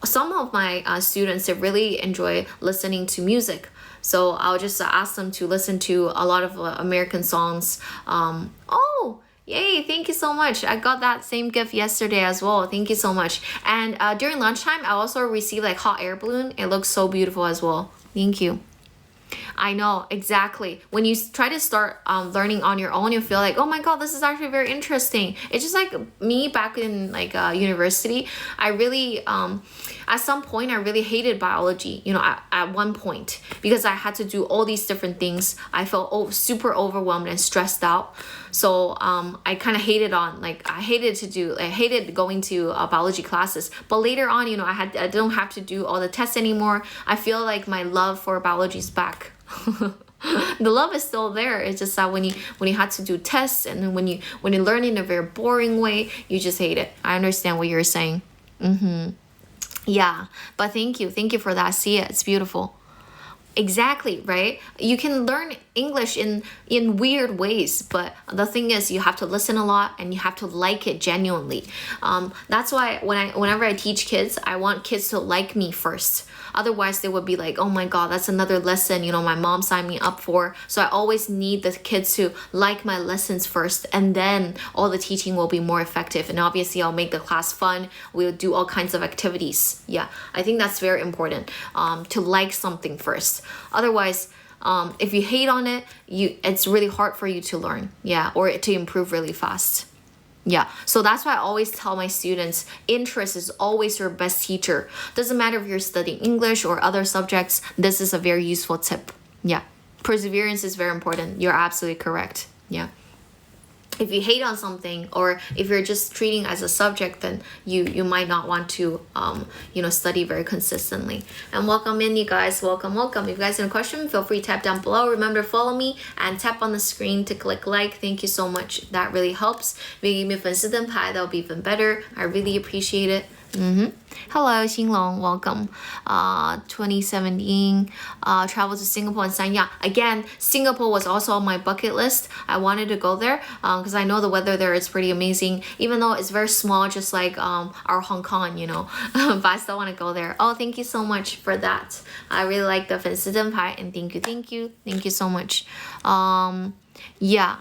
some of my students, they really enjoy listening to music. So I'll just ask them to listen to a lot of American songs. Oh, yay, thank you so much. I got that same gift yesterday as well. Thank you so much. And during lunchtime, I also received like hot air balloon. It looks so beautiful as well. Thank you. I know, exactly. When you try to start learning on your own, you feel like, oh my god, this is actually very interesting. It's just like me back in like university. I really at some point I really hated biology, you know, at one point, because I had to do all these different things. I felt super overwhelmed and stressed out. So I kind of hated I hated going to biology classes. But later on, you know, I don't have to do all the tests anymore. I feel like my love for biology is back. The love is still there. It's just that when you had to do tests, and then when you learn in a very boring way, you just hate it. I understand what you're saying. Yeah, but thank you for that. See it, it's beautiful. Exactly, right? You can learn English in weird ways, but the thing is, you have to listen a lot and you have to like it genuinely. That's why whenever I teach kids, I want kids to like me first. Otherwise, they would be like, oh my god, that's another lesson, you know, my mom signed me up for. So I always need the kids to like my lessons first, and then all the teaching will be more effective. And obviously, I'll make the class fun. We'll do all kinds of activities. Yeah, I think that's very important, to like something first. Otherwise, if you hate on it, it's really hard for you to learn, yeah, or to improve really fast. Yeah, so that's why I always tell my students, interest is always your best teacher. Doesn't matter if you're studying English or other subjects, this is a very useful tip. Yeah, perseverance is very important. You're absolutely correct. Yeah. If you hate on something, or if you're just treating as a subject, then you might not want to study very consistently. And welcome in, you guys. Welcome. If you guys have a question, feel free to tap down below. Remember to follow me and tap on the screen to click like. Thank you so much. That really helps. If you give me a 粉丝灯牌, that would be even better. I really appreciate it. Hello, Xinglong, welcome. 2017, travel to Singapore and Sanya. Again, Singapore was also on my bucket list. I wanted to go there because I know the weather there is pretty amazing, even though it's very small, just like our Hong Kong, but I still want to go there. Oh, thank you so much for that. I really like the 粉丝灯牌 and thank you so much. Yeah.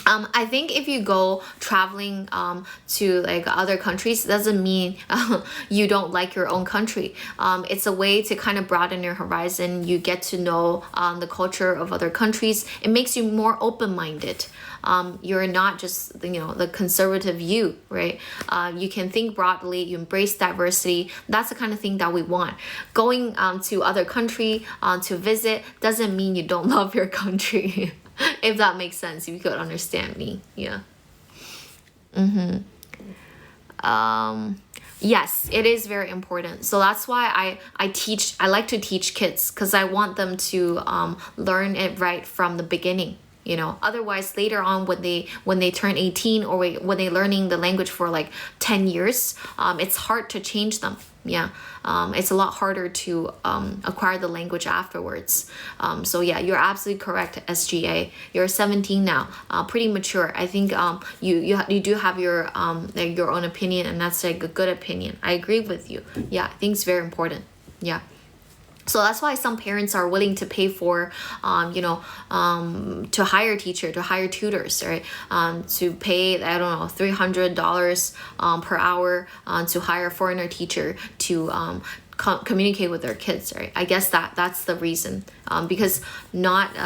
I think if you go traveling to like other countries, doesn't mean you don't like your own country. It's a way to kind of broaden your horizon. You get to know the culture of other countries. It makes you more open-minded. You're not just the conservative you, right? You can think broadly. You embrace diversity. That's the kind of thing that we want. Going to other country to visit doesn't mean you don't love your country. If that makes sense, if you could understand me. Yeah. Yes, it is very important. So that's why I like to teach kids, because I want them to learn it right from the beginning. Otherwise later on when they turn 18 or when they're learning the language for like 10 years, it's hard to change them. Yeah. It's a lot harder to acquire the language afterwards. So yeah, you're absolutely correct, SGA. You're 17 now, pretty mature. I think you do have your own opinion, and that's like a good opinion. I agree with you. Yeah, I think it's very important. Yeah. So that's why some parents are willing to pay for, to hire a teacher, to hire tutors, right? To pay, I don't know, $300 per hour to hire a foreigner teacher to communicate with their kids, right? I guess that's the reason, because not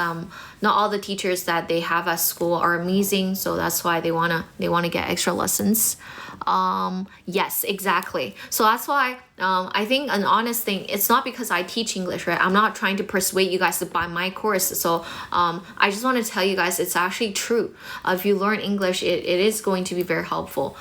all the teachers that they have at school are amazing, so that's why they wanna get extra lessons. Yes, exactly. So that's why I think an honest thing, it's not because I teach English, right? I'm not trying to persuade you guys to buy my course. So I just want to tell you guys it's actually true. If you learn English, it is going to be very helpful.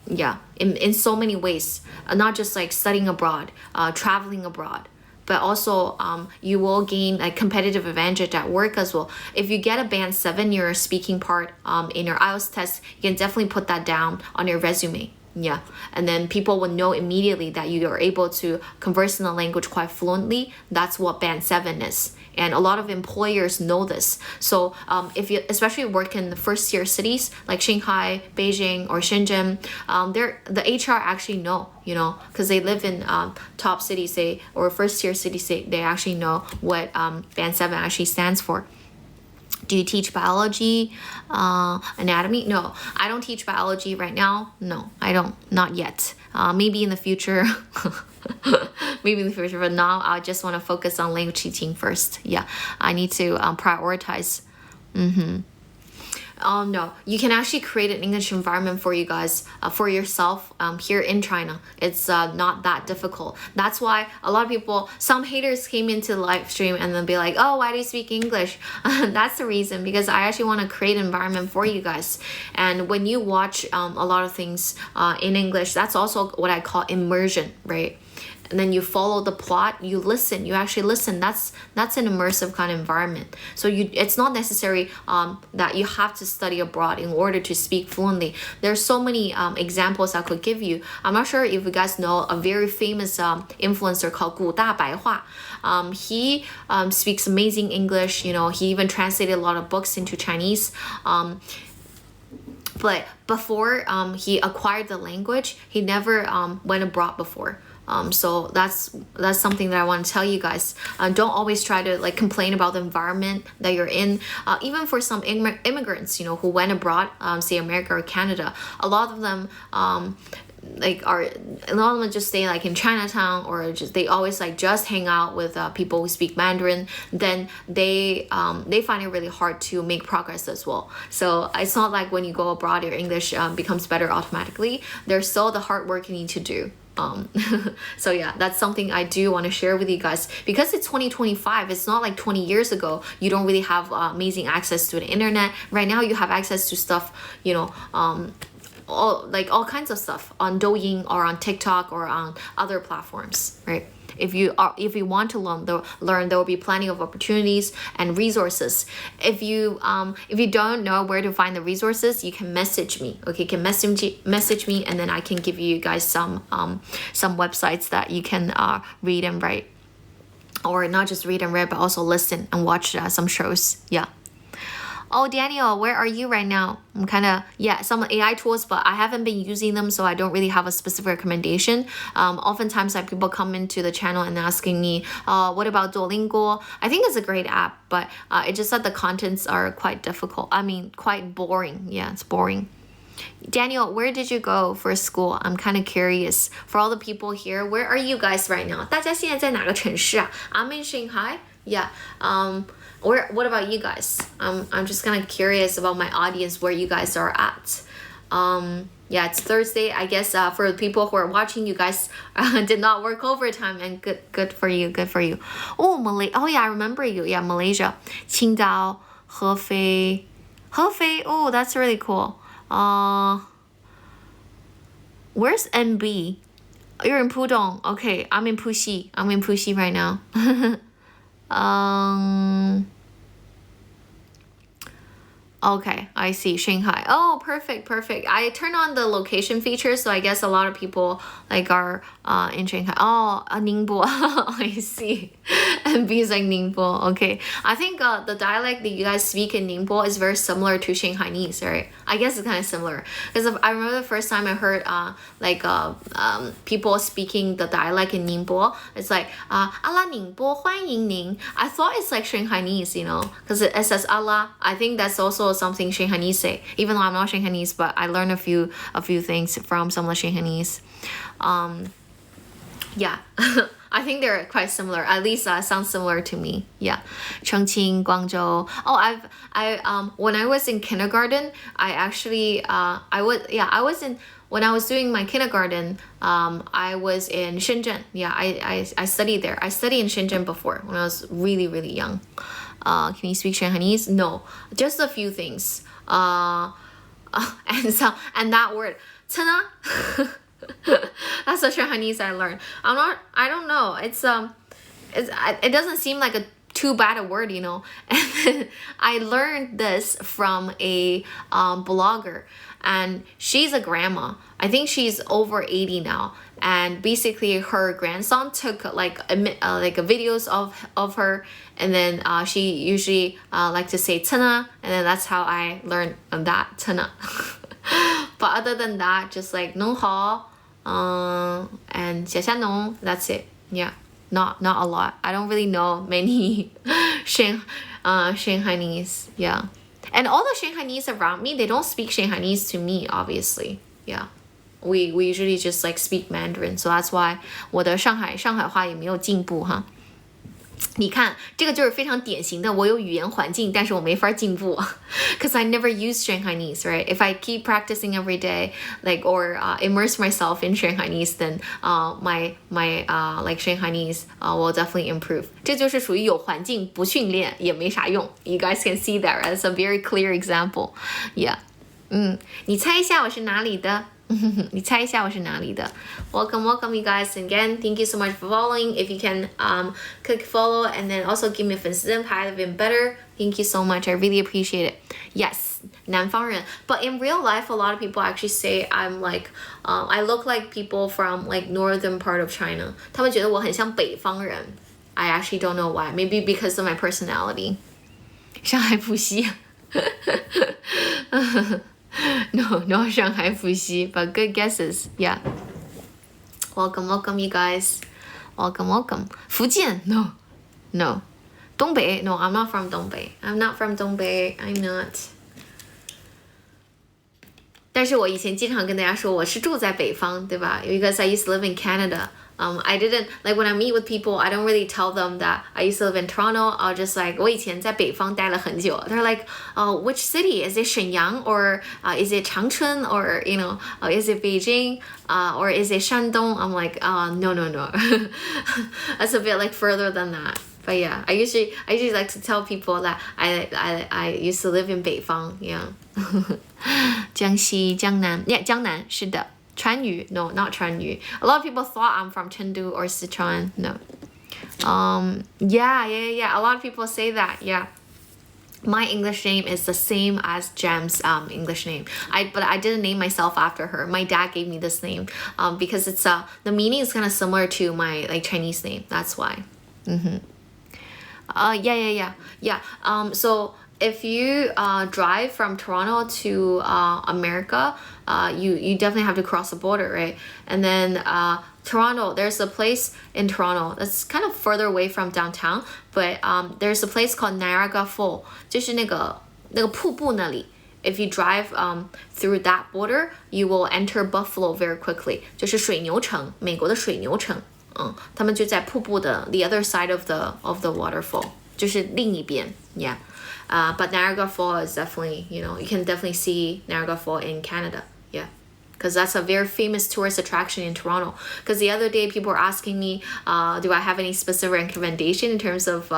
Yeah, in so many ways, not just like studying abroad, traveling abroad, but also you will gain a competitive advantage at work as well. If you get a band 7, your speaking part in your IELTS test, you can definitely put that down on your resume. Yeah, and then people will know immediately that you are able to converse in the language quite fluently. That's what band 7 is. And a lot of employers know this. So if you especially work in the first tier cities like Shanghai, Beijing, or Shenzhen, the HR actually know, because they live in top cities, or first tier cities, they actually know what band 7 actually stands for. Do you teach biology, anatomy? No, I don't teach biology right now. No, I don't. Not yet. Maybe in the future. Maybe in the future, but now I just want to focus on language teaching first. Yeah, I need to prioritize. No, you can actually create an English environment for you guys, for yourself here in China. It's not that difficult. That's why a lot of people, some haters came into the live stream and then be like, oh, why do you speak English? That's the reason, because I actually want to create an environment for you guys. And when you watch a lot of things in English, that's also what I call immersion, right? And then you follow the plot, you listen, you actually listen. That's an immersive kind of environment. So it's not necessary that you have to study abroad in order to speak fluently. There's so many examples I could give you. I'm not sure if you guys know a very famous influencer called 古大白话. He speaks amazing English. He even translated a lot of books into Chinese. But before he acquired the language, he never went abroad before. So that's something that I want to tell you guys. Don't always try to like complain about the environment that you're in. Even for some immigrants, who went abroad, say America or Canada, a lot of them just stay like in Chinatown, or they always like just hang out with people who speak Mandarin. Then they find it really hard to make progress as well. So it's not like when you go abroad your English becomes better automatically. There's still the hard work you need to do. So yeah, that's something I do want to share with you guys, because it's 2025. It's not like 20 years ago you don't really have amazing access to the internet. Right now you have access to stuff, all kinds of stuff on Douyin or on TikTok or on other platforms, right? if you want to learn, there will be plenty of opportunities and resources. If you don't know where to find the resources, you can message me. Okay, you can message me, and then I can give you guys some websites that you can read and write, or not just read and write, but also listen and watch some shows. Yeah. Oh, Daniel, where are you right now? I'm kind of, some AI tools, but I haven't been using them, so I don't really have a specific recommendation. Oftentimes, people come into the channel and asking me, what about Duolingo? I think it's a great app, but it's just that the contents are quite difficult. I mean, quite boring. Yeah, it's boring. Daniel, where did you go for school? I'm kind of curious. For all the people here, where are you guys right now? 大家现在在哪个城市啊? I'm in Shanghai. Yeah. What about you guys? I'm just kind of curious about my audience, where you guys are at. It's Thursday. I guess for the people who are watching, you guys did not work overtime, and good for you. Good for you. Oh, Oh yeah, I remember you. Yeah, Malaysia. Qingdao, Hefei. Oh, that's really cool. Where's NB? You're in Pudong. Okay, I'm in Puxi right now. Okay, I see Shanghai. Oh, perfect. I turned on the location feature, so I guess a lot of people are in Shanghai. Oh, Ningbo. I see. NB is like Ningbo. Okay, I think the dialect that you guys speak in Ningbo is very similar to Shanghainese, right? I guess it's kind of similar, because I remember the first time I heard people speaking the dialect in Ningbo. It's like 阿拉Ningbo 欢迎您. I thought it's like Shanghainese, because it says 阿拉. I think that's also something Shanghainese say, even though I'm not Shanghainese, but I learned a few things from some of the Shanghainese. I think they're quite similar. At least sounds similar to me. Yeah, Chongqing, Guangzhou. Oh, when I was in kindergarten, when I was doing my kindergarten, I was in Shenzhen. Yeah, I studied there. I studied in Shenzhen before when I was really, really young. Can you speak Shanghainese? No, just a few things. And that word, 真的? That's the Shanghainese I learned. I don't know. It doesn't seem like too bad a word, And then I learned this from a blogger, and she's a grandma. I think she's over 80 now. And basically her grandson took videos of her, and then she usually like to say 真的, and then that's how I learned that 真的. But other than that, just like 侬好, and 小香浓, that's it. Yeah, not a lot. I don't really know many Shanghainese. Yeah, and all the Shanghainese around me, they don't speak Shanghainese to me, obviously. Yeah. We usually just speak Mandarin, so that's why 我的上海话也没有进步哈。你看，这个就是非常典型的，我有语言环境，但是我没法进步 ，because I never use Shanghainese, right? If I keep practicing every day, or immerse myself in Shanghainese, then my Shanghainese will definitely improve. 这就是属于有环境不训练也没啥用。You guys can see that, right? It's a very clear example. Yeah. 你猜一下我是哪里的？你猜一下我是哪里的？ Welcome you guys again. Thank you so much for following. If you can click follow and then also give me 粉丝灯牌 even better. Thank you so much. I really appreciate it. Yes, 南方人. But in real life, a lot of people actually say I'm I look like people from northern part of China. 他们觉得我很像北方人. I actually don't know why. Maybe because of my personality. 上海浦西. No Shanghai Fuxi, but good guesses. Yeah. Welcome you guys. Welcome. Fujian? No. Dongbei? No, I'm not from Dongbei. I'm not. 但是我以前经常跟大家说我是住在北方，对吧？ Because I used to live in Canada. I didn't when I meet with people, I don't really tell them that I used to live in Toronto. I'll just 我以前在北方待了很久. They're like, which city? Is it Shenyang, or is it Changchun, or is it Beijing, or is it Shandong? I'm like, no. That's a bit further than that. But yeah, I usually like to tell people that I used to live in 北方. Yeah. 江西江南 Yeah, 江南是的川渝? No, not 川渝. A lot of people thought I'm from Chengdu or Sichuan. No. Yeah. A lot of people say that. Yeah. My English name is the same as Jem's English name. But I didn't name myself after her. My dad gave me this name because it's the meaning is kind of similar to my like Chinese name. That's why. Yeah. So if you drive from Toronto to America, you definitely have to cross the border, right? And then Toronto, there's a place in Toronto that's kind of further away from downtown, but there's a place called Niagara Falls, 就是那个瀑布那里. If you drive through that border, you will enter Buffalo very quickly. 就是水牛城，美国的水牛城。他们就在瀑布的 the other side of the waterfall, 就是另一边 yeah. But Niagara Falls is definitely, you can definitely see Niagara Falls in Canada, yeah. Because that's a very famous tourist attraction in Toronto. Because the other day people were asking me, do I have any specific recommendation in terms of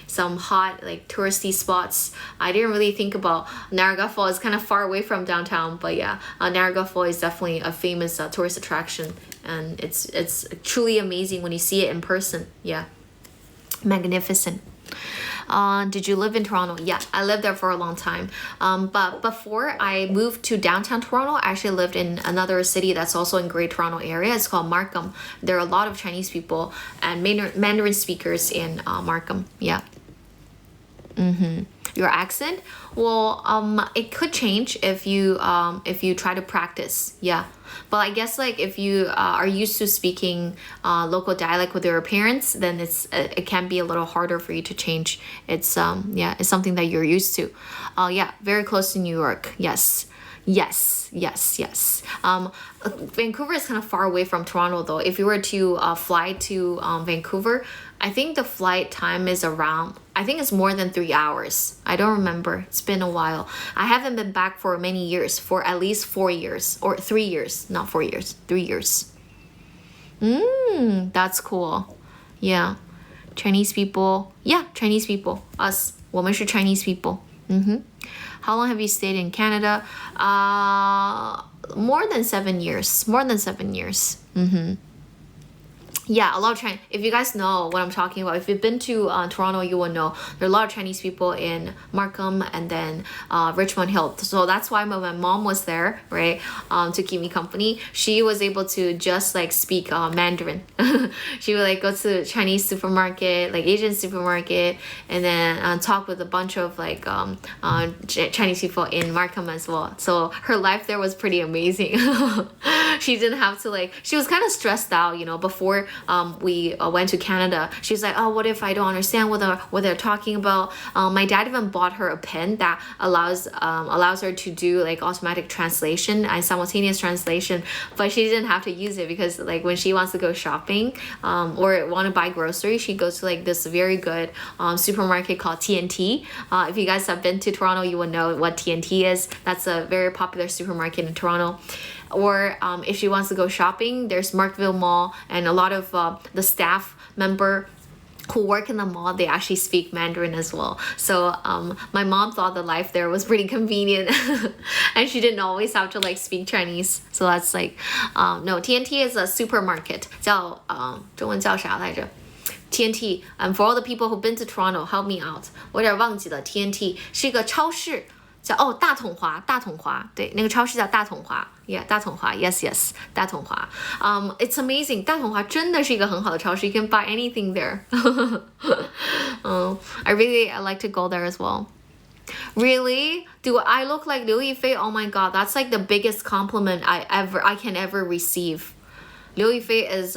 some hot like touristy spots? I didn't really think about Niagara Falls. It's kind of far away from downtown, but yeah, Niagara Falls is definitely a famous tourist attraction, and it's truly amazing when you see it in person. Yeah, magnificent. Did you live in Toronto? Yeah, I lived there for a long time. But before I moved to downtown Toronto, I actually lived in another city that's also in Greater Toronto area. It's called Markham. There are a lot of Chinese people and Mandarin speakers in Markham. Yeah. Your accent? Well, it could change if you try to practice. Yeah. But I guess like if you are used to speaking local dialect with your parents, then it can be a little harder for you to change. It's something that you're used to. Yeah, very close to New York. Yes. Vancouver is kind of far away from Toronto though. If you were to fly to Vancouver, I think the flight time is I think it's more than 3 hours. I don't remember. It's been a while. I haven't been back for many years, for at least 4 years or 3 years, not 4 years, 3 years. That's cool. Yeah. Chinese people. Yeah, Chinese people. Us. 我们是 Chinese people. How long have you stayed in Canada? More than 7 years. Yeah, a lot of Chinese. If you guys know what I'm talking about, if you've been to Toronto, you will know there are a lot of Chinese people in Markham and then Richmond Hill. So that's why when my mom was there, right, to keep me company, she was able to just like speak Mandarin. She would like go to Chinese supermarket, like Asian supermarket, and then talk with a bunch of like Chinese people in Markham as well. So her life there was pretty amazing. She didn't have to like. She was kind of stressed out, before we went to Canada. She's like, oh, what if I don't understand what they're talking about? My dad even bought her a pen that allows her to do like automatic translation and simultaneous translation, but she didn't have to use it because like when she wants to go shopping or want to buy groceries, she goes to like this very good supermarket called TNT. If you guys have been to Toronto, you will know what TNT is. That's a very popular supermarket in Toronto. Or if she wants to go shopping, there's Markville Mall, and a lot of the staff member who work in the mall, they actually speak Mandarin as well. So my mom thought the life there was pretty convenient and she didn't always have to like speak Chinese. So that's like, no, TNT is a supermarket. 中文叫啥来着? TNT, for all the people who've been to Toronto, help me out. 我有点忘记了 TNT 是一个超市。叫大统华，对，那个超市叫大统华 ，Yeah， 大统华 ，Yes， 大统华。It's amazing， 大统华真的是一个很好的超市 ，You can buy anything there 。I like to go there as well. Really? Do I look like Liu Yifei? Oh my god, that's like the biggest compliment I can ever receive. Liu Yifei is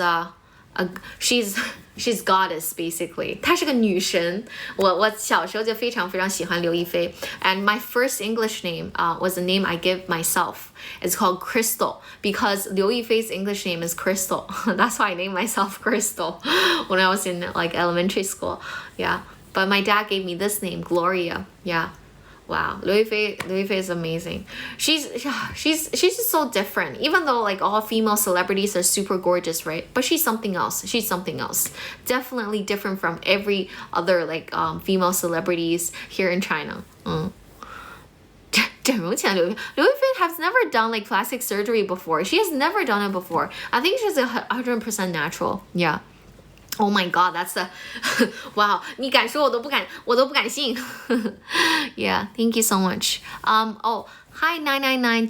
she's goddess basically. 她是个女神。我小时候就非常非常喜欢刘亦菲。And my first English name was the name I give myself. It's called Crystal because Liu Yifei's English name is Crystal. That's why I named myself Crystal when I was in like elementary school. Yeah. But my dad gave me this name, Gloria. Yeah. Wow, Liu Yifei is amazing. She's just so different. Even though like all female celebrities are super gorgeous, right? But she's something else. Definitely different from every other like female celebrities here in China. 整容前刘亦菲 has never done like plastic surgery before. She has never done it before. I think she's 100% natural. Yeah. Oh my god, that's the wow. 你敢说我都不敢信。Yeah, thank you so much. Hi 999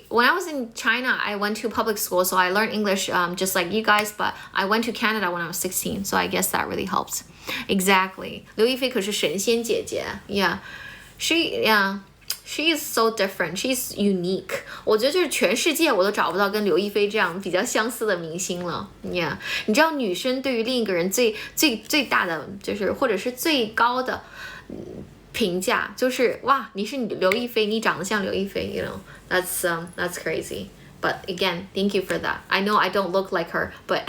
when I was in China, I went to public school, so I learned English just like you guys, but I went to Canada when I was 16, so I guess that really helped. Exactly. 刘亦菲可是神仙姐姐。Yeah. She is so different. She's unique. 我觉得就是全世界我都找不到跟刘亦菲这样比较相似的明星了。Yeah. 你知道女生对于另一个人最大的就是或者是最高的评价就是哇，你是刘亦菲，你长得像刘亦菲 you know. That's crazy. But again, thank you for that. I know I don't look like her, but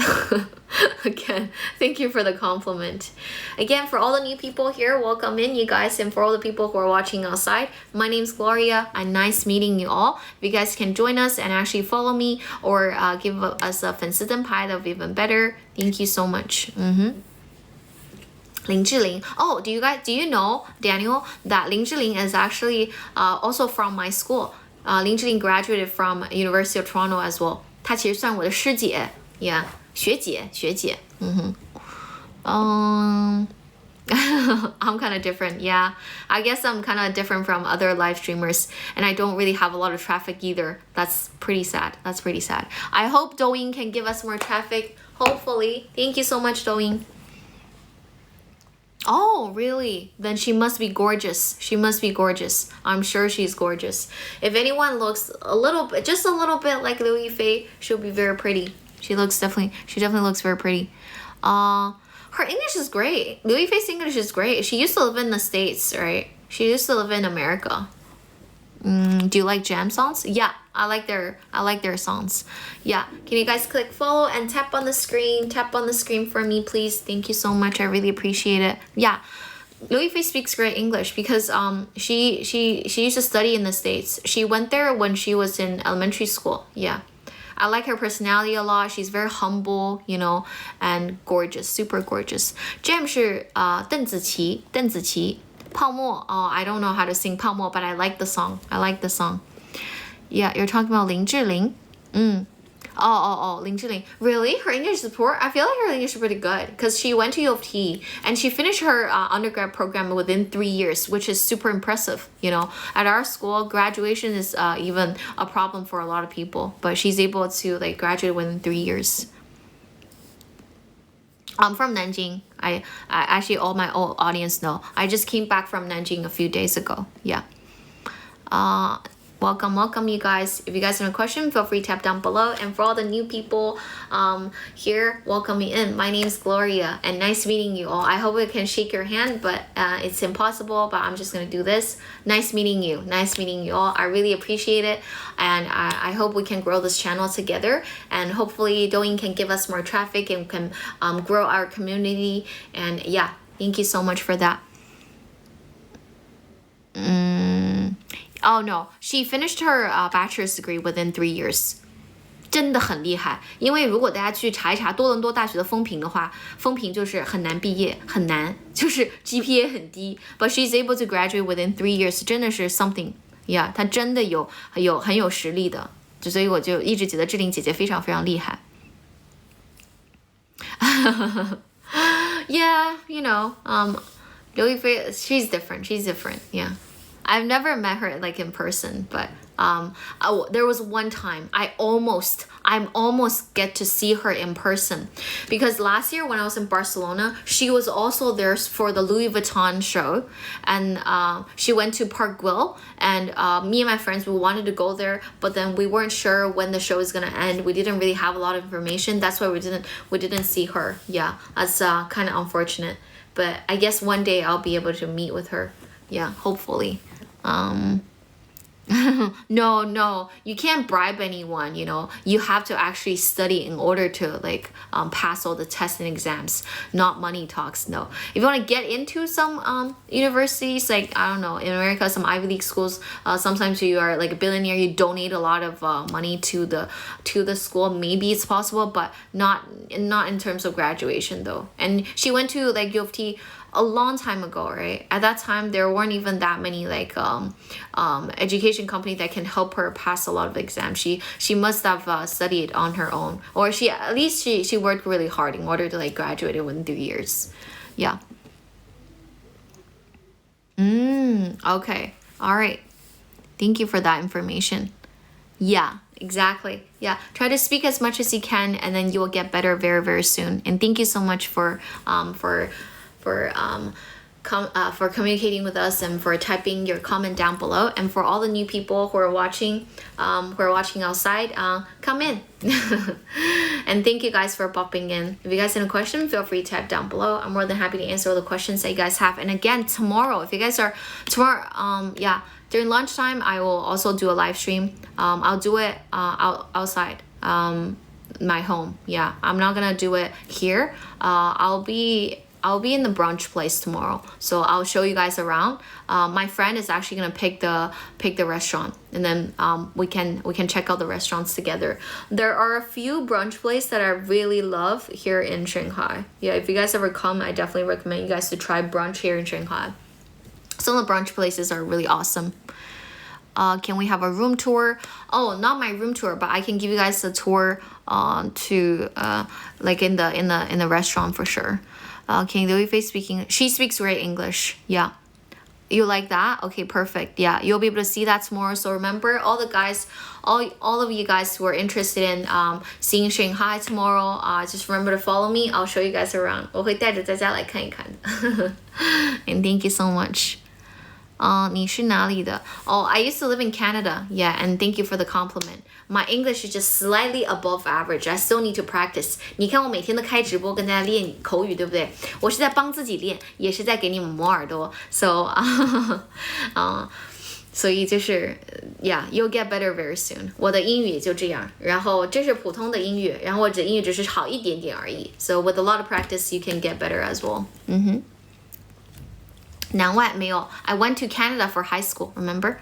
again, thank you for the compliment. Again, for all the new people here, welcome in, you guys. And for all the people who are watching outside, my name's Gloria, and nice meeting you all. If you guys can join us and actually follow me or give us a 粉丝灯牌, that would be even better. Thank you so much. 林志玲 Oh, do you know, Daniel, that 林志玲 is actually also from my school. 林志玲 graduated from University of Toronto as well. 她其实算我的师姐 Yeah, 学姐 I'm kind of different, yeah. I guess I'm kind of different from other live streamers, and I don't really have a lot of traffic either. That's pretty sad. I hope Douyin can give us more traffic, hopefully. Thank you so much, Douyin. Oh, really? Then she must be gorgeous. I'm sure she's gorgeous. If anyone looks just a little bit like Liu Yifei, she'll be very pretty. She definitely looks very pretty. Her English is great. Liu Yifei's English is great. She used to live in the States, right? She used to live in America. Do you like jam songs? Yeah, I like their songs. Yeah, can you guys click follow and tap on the screen for me, please? Thank you so much. I really appreciate it. Yeah, Liu Yifei speaks great English because she used to study in the States. She went there when she was in elementary school. Yeah, I like her personality a lot. She's very humble, you know, and gorgeous, super gorgeous. Jam 是邓紫棋泡沫 I don't know how to sing 泡沫 but I like the song. Yeah, you're talking about 林志玲 林志玲 Really? Her English is poor? I feel like her English is pretty good because she went to U of T and she finished her undergrad program within 3 years, which is super impressive, you know. At our school, graduation is even a problem for a lot of people, but she's able to like graduate within 3 years. I'm from Nanjing. I actually all my old audience know. I just came back from Nanjing a few days ago. Yeah. Welcome you guys. If you guys have a question, feel free to tap down below. And for all the new people here, welcome me in. My name's Gloria and nice meeting you all. I hope I can shake your hand, but it's impossible, but I'm just gonna do this. Nice meeting you all. I really appreciate it, and I hope we can grow this channel together, and hopefully Douyin can give us more traffic and can grow our community. And yeah, thank you so much for that. Oh no, she finished her bachelor's degree within 3 years. 真的很厉害，因为如果大家去查一查多伦多大学的风评的话，风评就是很难毕业，很难，就是 GPA 很低。But she's able to graduate within 3 years， 真的是 something。Yeah， 她真的很有实力的，所以我就一直觉得志玲姐姐非常非常厉害。Yeah, you know, 刘亦菲 she's different. Yeah. I've never met her like in person, but there was one time I almost get to see her in person because last year when I was in Barcelona, she was also there for the Louis Vuitton show, and she went to Park Güell, and me and my friends, we wanted to go there, but then we weren't sure when the show is gonna end. We didn't really have a lot of information. That's why we didn't see her. Yeah, that's kind of unfortunate, but I guess one day I'll be able to meet with her. Yeah, hopefully. No, you can't bribe anyone, you know. You have to actually study in order to like pass all the tests and exams, not money talks. No, if you want to get into some universities, like I don't know, in America, some Ivy League schools, sometimes you are like a billionaire, you donate a lot of money to the school. Maybe it's possible, but not in terms of graduation though. And she went to like U of T a long time ago, right? At that time, there weren't even that many like education companies that can help her pass a lot of exams. She must have studied on her own, or at least she worked really hard in order to like graduate within 3 years. Yeah. Okay. All right. Thank you for that information. Yeah, exactly. Yeah, try to speak as much as you can, and then you will get better very, very soon. And thank you so much for communicating with us and for typing your comment down below. And for all the new people who are watching outside, come in. And thank you guys for popping in. If you guys have a question, feel free to type down below. I'm more than happy to answer all the questions that you guys have. And again, tomorrow, if you guys are during lunchtime, I will also do a live stream. I'll do it outside my home. Yeah, I'm not gonna do it here. I'll be in the brunch place tomorrow, so I'll show you guys around. My friend is actually gonna pick the restaurant, and then we can check out the restaurants together. There are a few brunch places that I really love here in Shanghai. Yeah, if you guys ever come, I definitely recommend you guys to try brunch here in Shanghai. Some of the brunch places are really awesome. Can we have a room tour? Oh, not my room tour, but I can give you guys a tour to like in the restaurant for sure. Can Liu Yifei speaking? She speaks great English. Yeah. You like that? Okay, perfect. Yeah, you'll be able to see that tomorrow. So remember, all the guys, all of you guys who are interested in seeing Shanghai tomorrow, just remember to follow me. I'll show you guys around. 我会带着大家来看一看的。And thank you so much. 你是哪里的? Oh, I used to live in Canada. Yeah, and thank you for the compliment. My English is just slightly above average. I still need to practice. 你看我每天都开直播跟大家练口语，对不对？我是在帮自己练，也是在给你们磨耳朵。So, 所以就是 yeah, you'll get better very soon. 我的英语也就这样，然后这是普通的英语，然后我的英语只是好一点点而已。So with a lot of practice, you can get better as well. 南外没有 I went to Canada for high school, remember?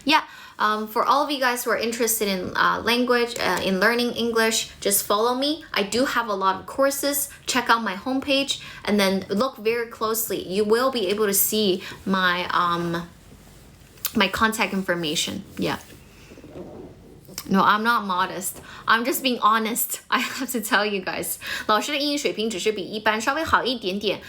Yeah, for all of you guys who are interested in language, in learning English, just follow me. I do have a lot of courses. Check out my homepage and then look very closely. You will be able to see my my contact information. Yeah. No, I'm not modest. I'm just being honest. I have to tell you guys. 老师的英语水平只是比一般稍微好一点点。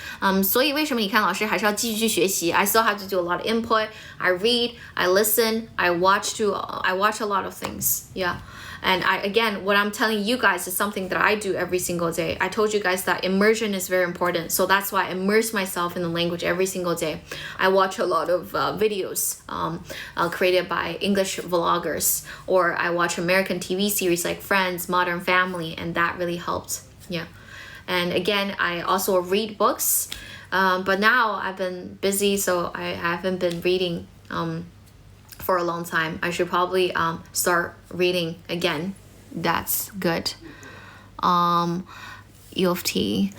所以为什么你看老师还是要继续去学习 I still have to do a lot of input. I read, I listen, I watch a lot of things. Yeah. And again, what I'm telling you guys is something that I do every single day. I told you guys that immersion is very important. So that's why I immerse myself in the language every single day. I watch a lot of videos created by English vloggers, or I watch American TV series like Friends, Modern Family, and that really helped. Yeah. And again, I also read books, but now I've been busy, so I haven't been reading for a long time. I should probably start reading again. That's good. U of T.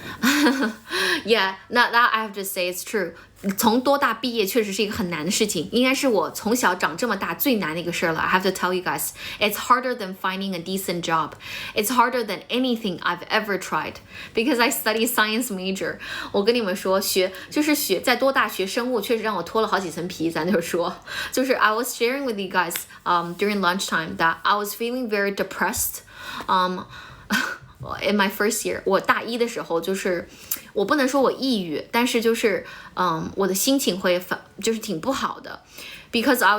Yeah, that I have to say it's true. 从多大毕业确实是一个很难的事情，应该是我从小长这么大最难的一个事了。I have to tell you guys, it's harder than finding a decent job. It's harder than anything I've ever tried because I study science major. 我跟你们说，在多大学生物确实让我脱了好几层皮。咱就说，就是 I was sharing with you guys during lunchtime that I was feeling very depressed. In my first year, 我大一的时候就是我不能说我抑郁，但是就是我的心情会就是挺不好的 because I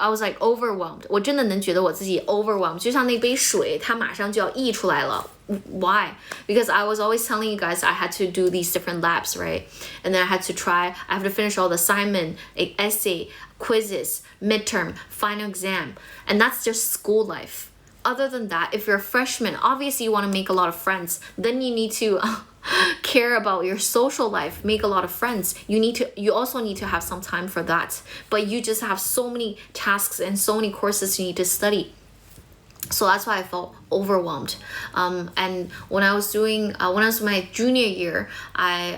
was like overwhelmed. 我真的能觉得我自己 overwhelmed, 就像那杯水它马上就要溢出来了。Why? Because I was always telling you guys I had to do these different labs, right? And then I have to finish all the assignment, essay, quizzes, midterm, final exam. And that's just school life. Other than that, if you're a freshman, obviously you want to make a lot of friends. Then you need to care about your social life, make a lot of friends. You also need to have some time for that. But you just have so many tasks and so many courses you need to study. So that's why I felt overwhelmed. And when I was my junior year,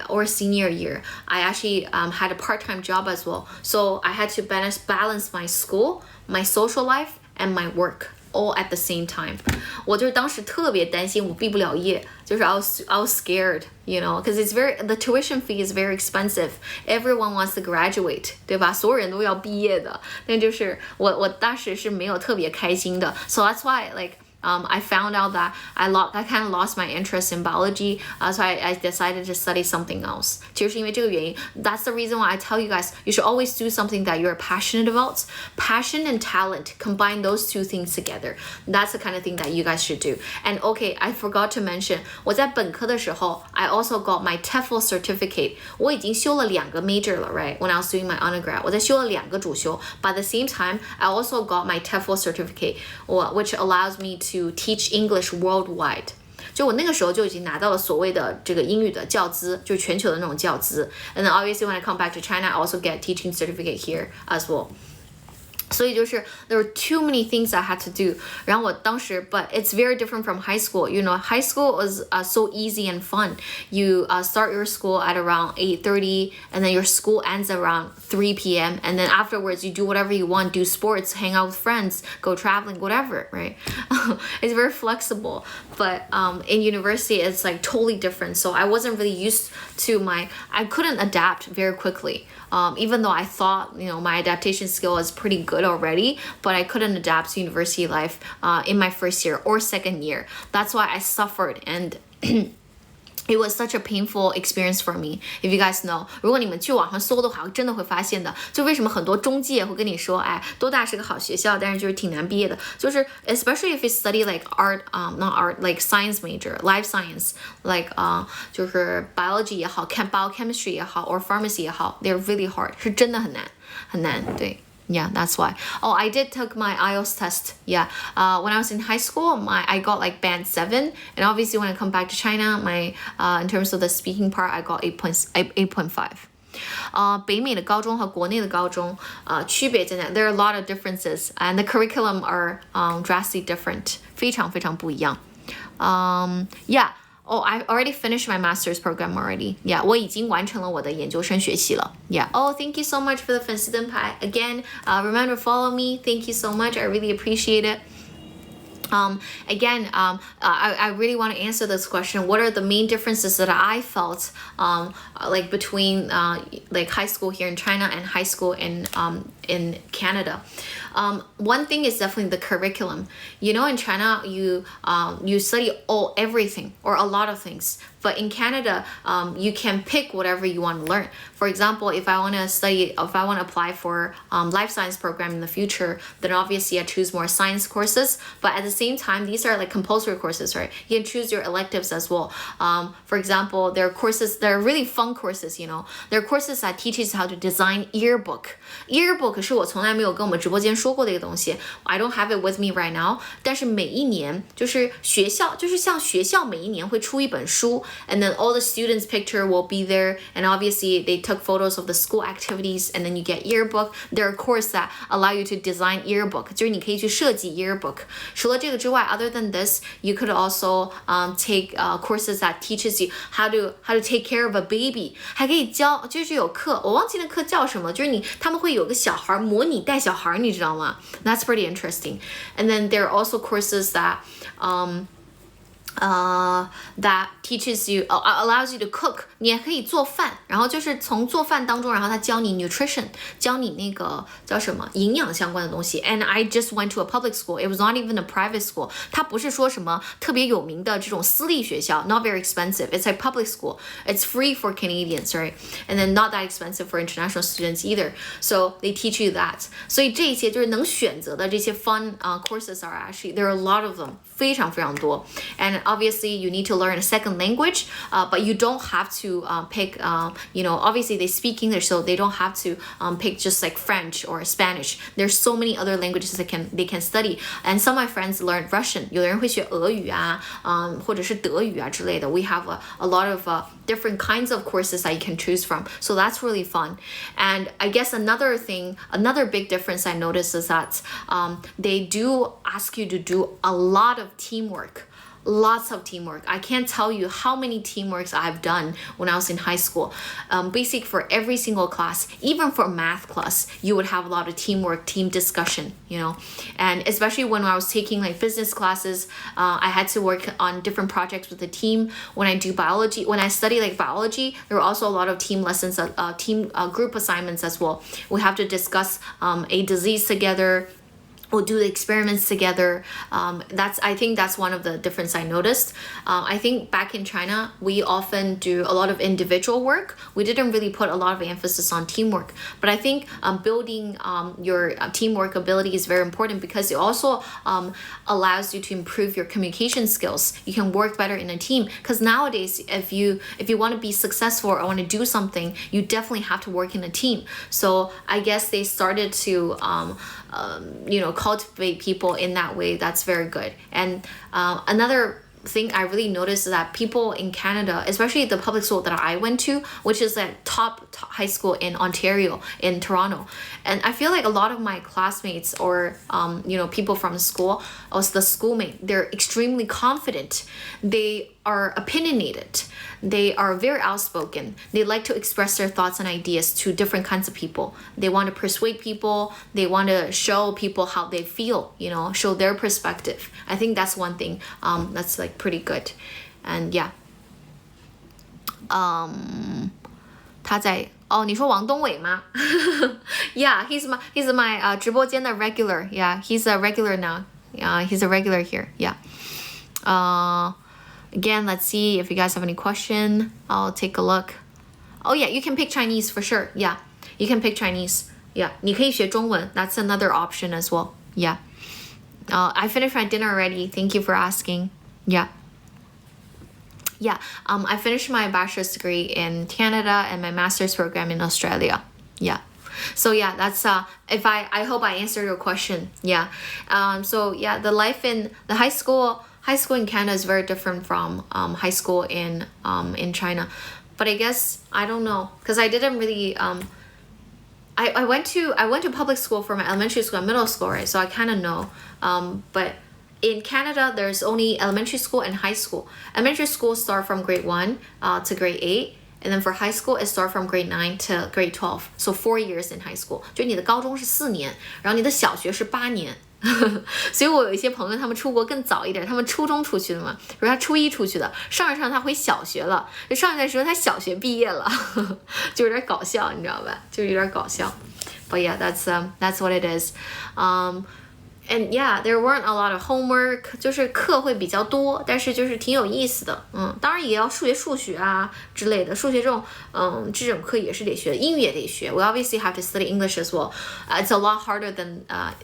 or senior year, I actually had a part-time job as well. So I had to balance my school, my social life, and my work all at the same time. 我就是当时特别担心我毕不了业，就是 I was scared, you know, because the tuition fee is very expensive. Everyone wants to graduate, 对吧？所有人都要毕业的，但就是我当时是没有特别开心的。So that's why I found out that I kind of lost my interest in biology, so I decided to study something else. 其实是因为这个原因 That's the reason why I tell you guys you should always do something that you're passionate about. Passion and talent, combine those two things together. That's the kind of thing that you guys should do. And okay, I forgot to mention, 我在本科的时候 I also got my TEFL certificate. 我已经修了2个 major 了 right? When I was doing my undergrad, 我在修了2个主修. But at the same time, I also got my TEFL certificate, which allows me to teach English worldwide. 就我那个时候就已经拿到了所谓的这个英语的教资，就是全球的那种教资。And then obviously when I come back to China, I also get teaching certificate here as well. 所以就是 there were too many things I had to do. 然后我当时 but it's very different from high school. You know, high school was so easy and fun. You start your school at around 8:30 and then your school ends around 3 p.m. and then afterwards you do whatever you want, do sports, hang out with friends, go traveling, whatever, right? It's very flexible. But in university it's like totally different. So I wasn't really used to I couldn't adapt very quickly. Even though I thought, you know, my adaptation skill is pretty good already, but I couldn't adapt to university life in my first year or second year. That's why I suffered and it was such a painful experience for me. If you guys know, 如果你们去网上搜的话，真的会发现的。就为什么很多中介会跟你说，哎，多大是个好学校，但是就是挺难毕业的。就是 especially if you study like art, not art, like science major, life science, like 就是 biology 也好，看 biochemistry 也好 or pharmacy 也好 they're really hard. 是真的很难，很难，对。Yeah, that's why. Oh, I did took my IELTS test. Yeah. When I was in high school, I got like band 7, and obviously when I come back to China, in terms of the speaking part, I got 8.5. 北美的高中和国内的高中区别在哪 There are a lot of differences, and the curriculum are drastically different. 非常非常不一样。Yeah. Oh, I already finished my master's program already. Yeah, 我已经完成了我的研究生学习了。Yeah. Oh, thank you so much for the 粉丝灯牌. Again, remember to follow me. Thank you so much. I really appreciate it. I really want to answer this question. What are the main differences that I felt like between like high school here in China and high school in Canada? One thing is definitely the curriculum. You know, in China, you study everything or a lot of things. But in Canada, you can pick whatever you want to learn. For example, if I want to apply for life science program in the future, then obviously I choose more science courses. But at the same time, these are like compulsory courses, right? You can choose your electives as well. For example, there are courses, there are really fun courses, you know. There are courses that teaches how to design yearbook. Yearbook 是我从来没有跟我们直播间说过的一个东西。I don't have it with me right now. 但是每一年就是学校，就是像学校每一年会出一本书。And then all the students' picture will be there, and obviously they took photos of the school activities, and then you get yearbook. There are courses that allow you to design yearbook. 就是你可以去设计 yearbook. 除了这个之外 other than this, you could also take courses that teaches you how to take care of a baby. 还可以教，就是有课，我忘记那课叫什么，就是他们会有个小孩模拟带小孩，你知道吗？ That's pretty interesting. And then there are also courses that that teaches you, allows you to cook. 你也可以做饭，然后就是从做饭当中，然后他教你 nutrition， 教你那个叫什么营养相关的东西。And I just went to a public school. It was not even a private school. 它不是说什么特别有名的这种私立学校 ，not very expensive. It's like public school. It's free for Canadians, right? And then not that expensive for international students either. So they teach you that. 所以这些就是能选择的这些 fun courses are actually there are a lot of them. 非常非常多 and obviously you need to learn a second language but you don't have to pick you know obviously they speak English so they don't have to pick just like French or Spanish. There's so many other languages that they can study and some of my friends learn Russian. 有的人会学俄语啊或者是德语啊之类的 We have a lot of different kinds of courses that you can choose from, so that's really fun. And I guess another big difference I noticed is that they do ask you to do a lot of teamwork. lots of teamwork. I can't tell you how many teamworks I've done when I was in high school. Basic for every single class, even for math class, you would have a lot of teamwork, team discussion, you know. And especially when I was taking like business classes, I had to work on different projects with the team. When I do biology, when I study like biology, there were also a lot of team lessons, group assignments as well. We have to discuss a disease together. We'll do the experiments together. I think that's one of the difference I noticed. I think back in China, we often do a lot of individual work. We didn't really put a lot of emphasis on teamwork. But I think building your teamwork ability is very important because it also allows you to improve your communication skills. You can work better in a team because nowadays, if you want to be successful or want to do something, you definitely have to work in a team. So I guess they started to cultivate people in that way. That's very good. And another thing I really noticed is that people in Canada, especially the public school that I went to, which is a top high school in Ontario, in Toronto, and I feel like a lot of my classmates or people from the school, or the schoolmate, they're extremely confident. They are opinionated. They are very outspoken. They like to express their thoughts and ideas to different kinds of people. They want to persuade people. They want to show people how they feel, show their perspective. I think that's one thing that's like pretty good. And yeah. 他在你说王东伟吗？ Yeah, he's my 直播间的 regular. Yeah, he's a regular now. He's a regular here. Yeah. Again, let's see if you guys have any question. I'll take a look. Oh yeah, you can pick Chinese for sure. Yeah, you can pick Chinese. Yeah, 你可以学中文. That's another option as well. Yeah. I finished my dinner already. Thank you for asking. Yeah. Yeah. I finished my bachelor's degree in Canada and my master's program in Australia. Yeah. So yeah, that's I hope I answered your question. Yeah. So yeah, the life in the high school in Canada is very different from high school in China. But I guess I don't know, because I didn't really I went to public school for my elementary school and middle school, right? So I kind of know. But in Canada, there's only elementary school and high school. Elementary school start from grade 1 to grade 8. And then for high school, it starts from grade 9 to grade 12. So 4 years in high school. 就你的高中是4年，然后你的小学是8年。所以我有一些朋友，他们出国更早一点，他们初中出去的嘛，比如他初1出去的，上一上他回小学了，就上一段时间他小学毕业了，就有点搞笑，你知道吧？就有点搞笑。But yeah, that's what it is. And yeah, there weren't a lot of homework. 就是课会比较多，但是就是挺有意思的。当然也要数学啊之类的。数学这种课也是得学，英语也得学。We obviously have to study English as well. It's a lot harder than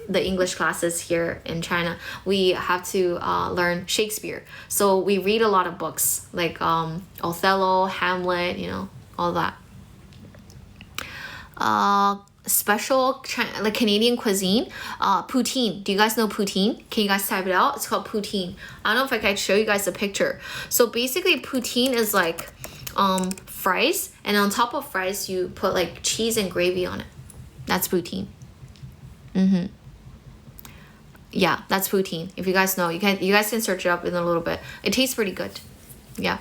the English classes here in China. We have to learn Shakespeare. So we read a lot of books like Othello, Hamlet, all that. Special like Canadian cuisine, poutine. Do you guys know poutine? Can you guys type it out? It's called poutine. I don't know if I can show you guys a picture. So basically poutine is like fries, and on top of fries you put like cheese and gravy on it. That's poutine. Yeah, that's poutine. If you guys know, you guys can search it up in a little bit. It tastes pretty good. Yeah.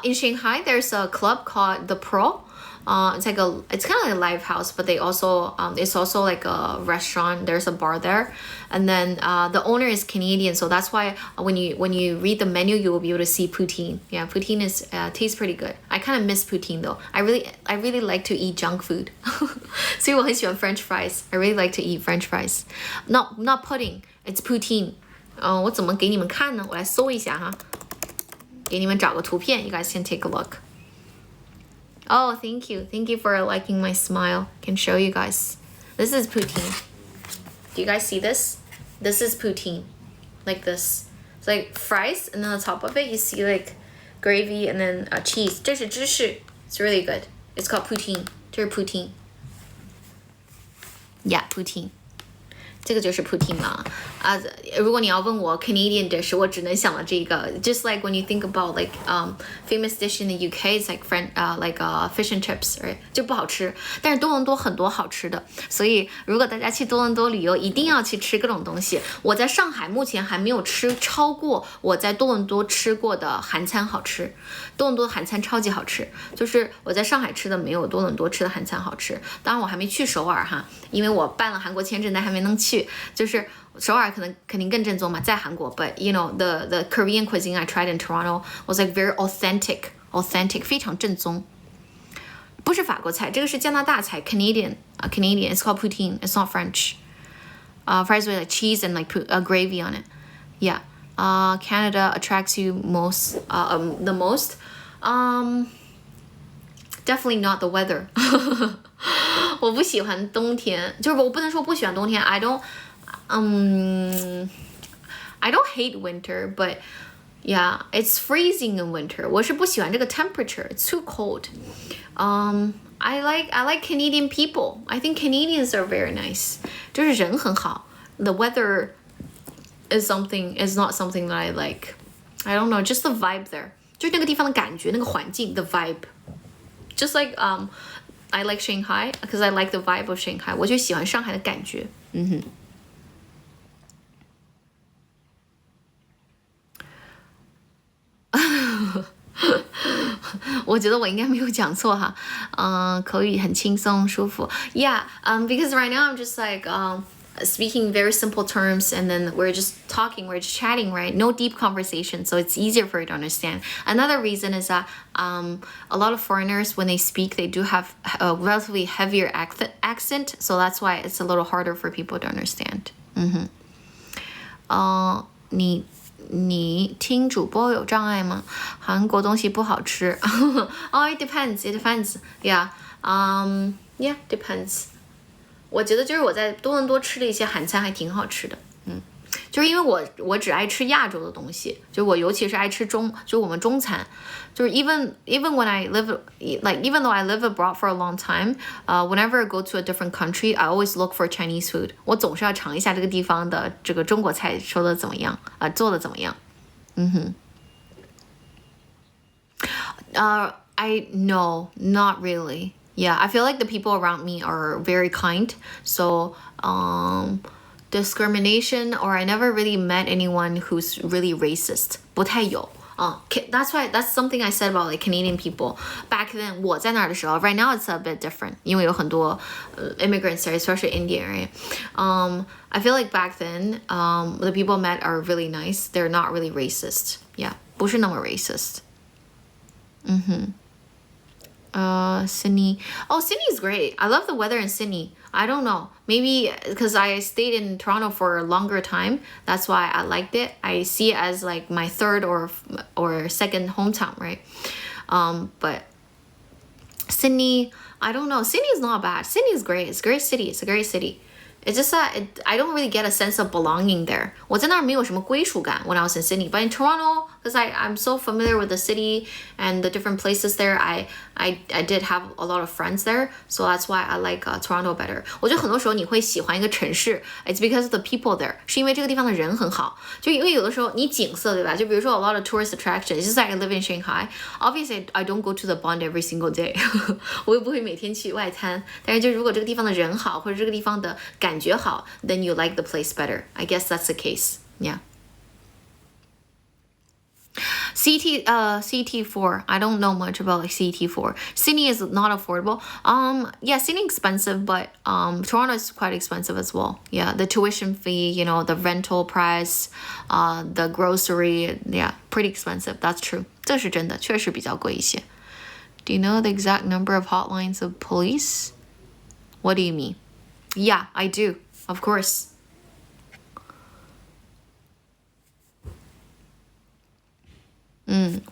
In Shanghai there's a club called the Pro. It's kind of like a live house, but they also it's also like a restaurant. There's a bar there, and then the owner is Canadian, so that's why when you read the menu, you will be able to see poutine. Yeah, poutine is tastes pretty good. I kind of miss poutine though. I really like to eat junk food. 所以我很喜欢 French fries. I really like to eat French fries. Not pudding. It's poutine. 我怎么给你们看呢？我来搜一下哈，给你们找个图片. You guys can take a look. Oh, thank you. Thank you for liking my smile. Can show you guys. This is poutine. Do you guys see this? This is poutine. Like this. It's like fries, and then on top of it, you see like gravy and then cheese. 这是芝士. It's really good. It's called poutine. 这是 poutine. Yeah, poutine. 这个就是 poutine 嘛。如果你要问我 Canadian dish， 我只能想到这个。Just like when you think about like famous dish in the UK, it's like fish and chips, right? 就不好吃。但是多伦多很多好吃的，所以如果大家去多伦多旅游，一定要去吃各种东西。我在上海目前还没有吃超过我在多伦多吃过的韩餐好吃。多伦多的韩餐超级好吃，就是我在上海吃的没有多伦多吃的韩餐好吃。当然我还没去首尔哈，因为我办了韩国签证，但还没能去。就是首尔肯定更正宗嘛，在韩国 ，but you know the Korean cuisine I tried in Toronto was like very authentic， 非常正宗。不是法国菜，这个是加拿大菜 ，Canadian it's called poutine, it's not French. Fries with like cheese and like gravy on it. Yeah. Canada attracts you the most. Definitely not the weather. 我不喜欢冬天，就是我不能说不喜欢冬天。I don't hate winter, but yeah, it's freezing in winter. 我是不喜欢这个 temperature. It's too cold. I like Canadian people. I think Canadians are very nice. 就是人很好。The weather is not something that I like. I don't know, just the vibe there. 就是那个地方的感觉，那个环境 the vibe. Just like I like Shanghai because I like the vibe of Shanghai. 我就喜欢上海的感觉。我觉得我应该没有讲错哈，口语很轻松舒服。Yeah, because right now I'm just like speaking very simple terms, and then we're just chatting, right? No deep conversation, so it's easier for you to understand. Another reason is that a lot of foreigners, when they speak, they do have a relatively heavier accent, so that's why it's a little harder for people to understand. 你听主播有障碍吗？韩国东西不好吃。It depends. Yeah, yeah, depends. 我觉得就是我在多伦多吃的一些韩餐还挺好吃的，就是因为我只爱吃亚洲的东西，就我尤其是爱吃就我们中餐，就是 even when I live even though I live abroad for a long time, whenever I go to a different country, I always look for Chinese food. 我总是要尝一下这个地方的这个中国菜说的怎么样，做的怎么样。No, not really. Yeah, I feel like the people around me are very kind. So, discrimination, or I never really met anyone who's really racist. 不太有。That's something I said about like Canadian people. Back then, 我在那儿的时候 right now it's a bit different. 因为有很多immigrants there, especially Indian, right? I feel like back then, the people I met are really nice. They're not really racist. Yeah, 不是那么 racist. Sydney. Oh, Sydney's great. I love the weather in Sydney. I don't know. Maybe because I stayed in Toronto for a longer time. That's why I liked it. I see it as like my third or second hometown, right? But Sydney, I don't know. Sydney is not bad. Sydney is great. It's a great city. It's a great city. It's just that I don't really get a sense of belonging there. 我在那儿没有什么归属感 when I was in Sydney. But in Toronto, because I'm so familiar with the city and the different places there, I did have a lot of friends there. So that's why I like Toronto better. 我觉得很多时候你会喜欢一个城市 it's because of the people there. 是因为这个地方的人很好。就因为有的时候你景色对吧？就比如说 a lot of tourist attractions. Just like I live in Shanghai. Obviously, I don't go to the Bund every single day. 我又不会每天去外滩。但是就如果这个地方的人好，或者这个地方的感觉好 then you like the place better. I guess that's the case. Yeah. CT4. I don't know much about like CT4. Sydney is not affordable. Yeah, Sydney expensive, but Toronto is quite expensive as well. Yeah, the tuition fee, you know, the rental price, the grocery, yeah, pretty expensive. That's true. 这是真的，确实比较贵一些。Do you know the exact number of hotlines of police? What do you mean? Yeah, I do. Of course.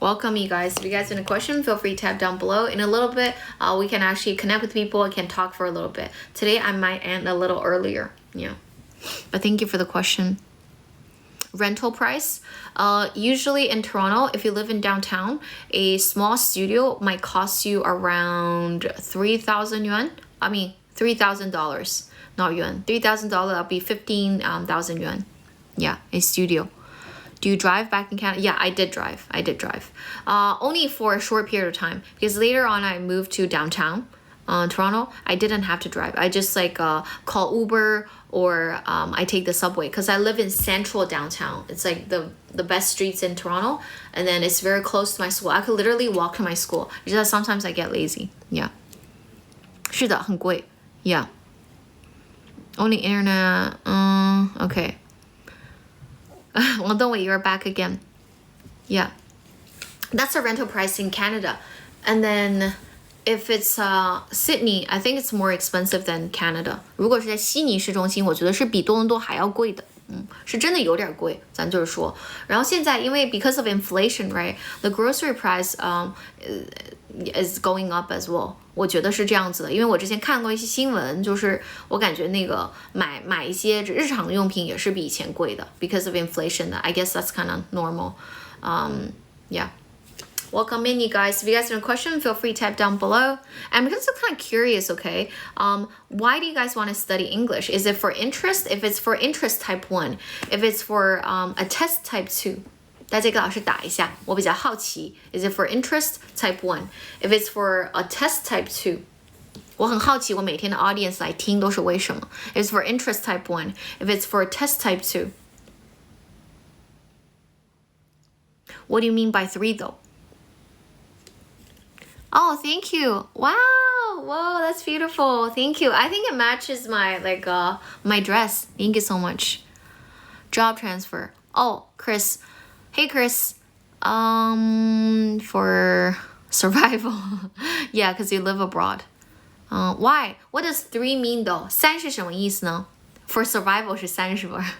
Welcome, you guys. If you guys have a question, feel free to tap down below. In a little bit, we can actually connect with people and can talk for a little bit. Today, I might end a little earlier. Yeah. But thank you for the question. Rental price. Usually in Toronto, if you live in downtown, a small studio might cost you around 3,000 yuan. I mean, $3,000. Not yuan. $3,000, that'll be 15,000 yuan. Yeah, a studio. Do you drive back in Canada? Yeah, I did drive. Only for a short period of time because later on I moved to downtown Toronto. I didn't have to drive. I just call Uber or I take the subway because I live in central downtown. It's like the best streets in Toronto, and then it's very close to my school. I could literally walk to my school. It's just sometimes I get lazy. Yeah. 是的，很贵。Yeah. Only internet. Okay. Well, don't wait, you're back again. Yeah. That's a rental price in Canada. And then if it's Sydney, I think it's more expensive than Canada. 如果是在悉尼市中心，我觉得是比多伦多还要贵的。是真的有点贵，咱就是说。然后现在因为 because of inflation, right, the grocery price is going up as well. 我觉得是这样子的，因为我之前看过一些新闻，就是我感觉那个买一些日常的用品也是比以前贵的 because of inflation. I guess that's kind of normal. Yeah. Welcome in, you guys. If you guys have a question, feel free to type down below. And because I'm kind of curious, okay, why do you guys want to study English? Is it for interest? If it's for interest, type 1. If it's for a test, type 2. 大家给老师打一下，我比较好奇。Is it for interest? Type 1. If it's for a test, type 2. 我很好奇，我每天的 audience 来听都是为什么。If it's for interest, type 1. If it's for a test, type 2. What do you mean by 3 though? Oh, thank you. Wow. Whoa, that's beautiful. Thank you. I think it matches my my dress. Thank you so much. Job transfer. Oh, Chris. Hey, Chris. For survival. Yeah, because you live abroad. Why? What does 3 mean though? 3是什么意思呢? For survival 是3是吧?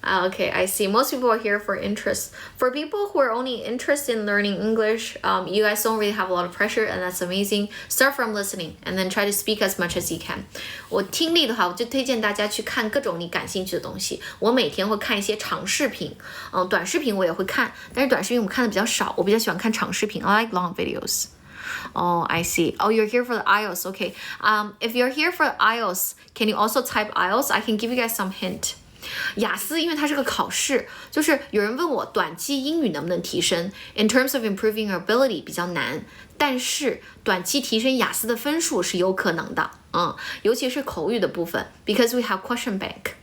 Okay, I see. Most people are here for interest. For people who are only interested in learning English, you guys don't really have a lot of pressure, and that's amazing. Start from listening, and then try to speak as much as you can. 我听力的话，我就推荐大家去看各种你感兴趣的东西。我每天会看一些长视频，短视频我也会看，但是短视频我看的比较少，我比较喜欢看长视频。I like long videos. Oh, I see. Oh, you're here for the IELTS. Okay. If you're here for the IELTS, can you also type IELTS? I can give you guys some hint. 雅思因为它是个考试，就是有人问我短期英语能不能提升 in terms of improving your ability 比较难，但是短期提升雅思的分数是有可能的，尤其是口语的部分 because we have question bank.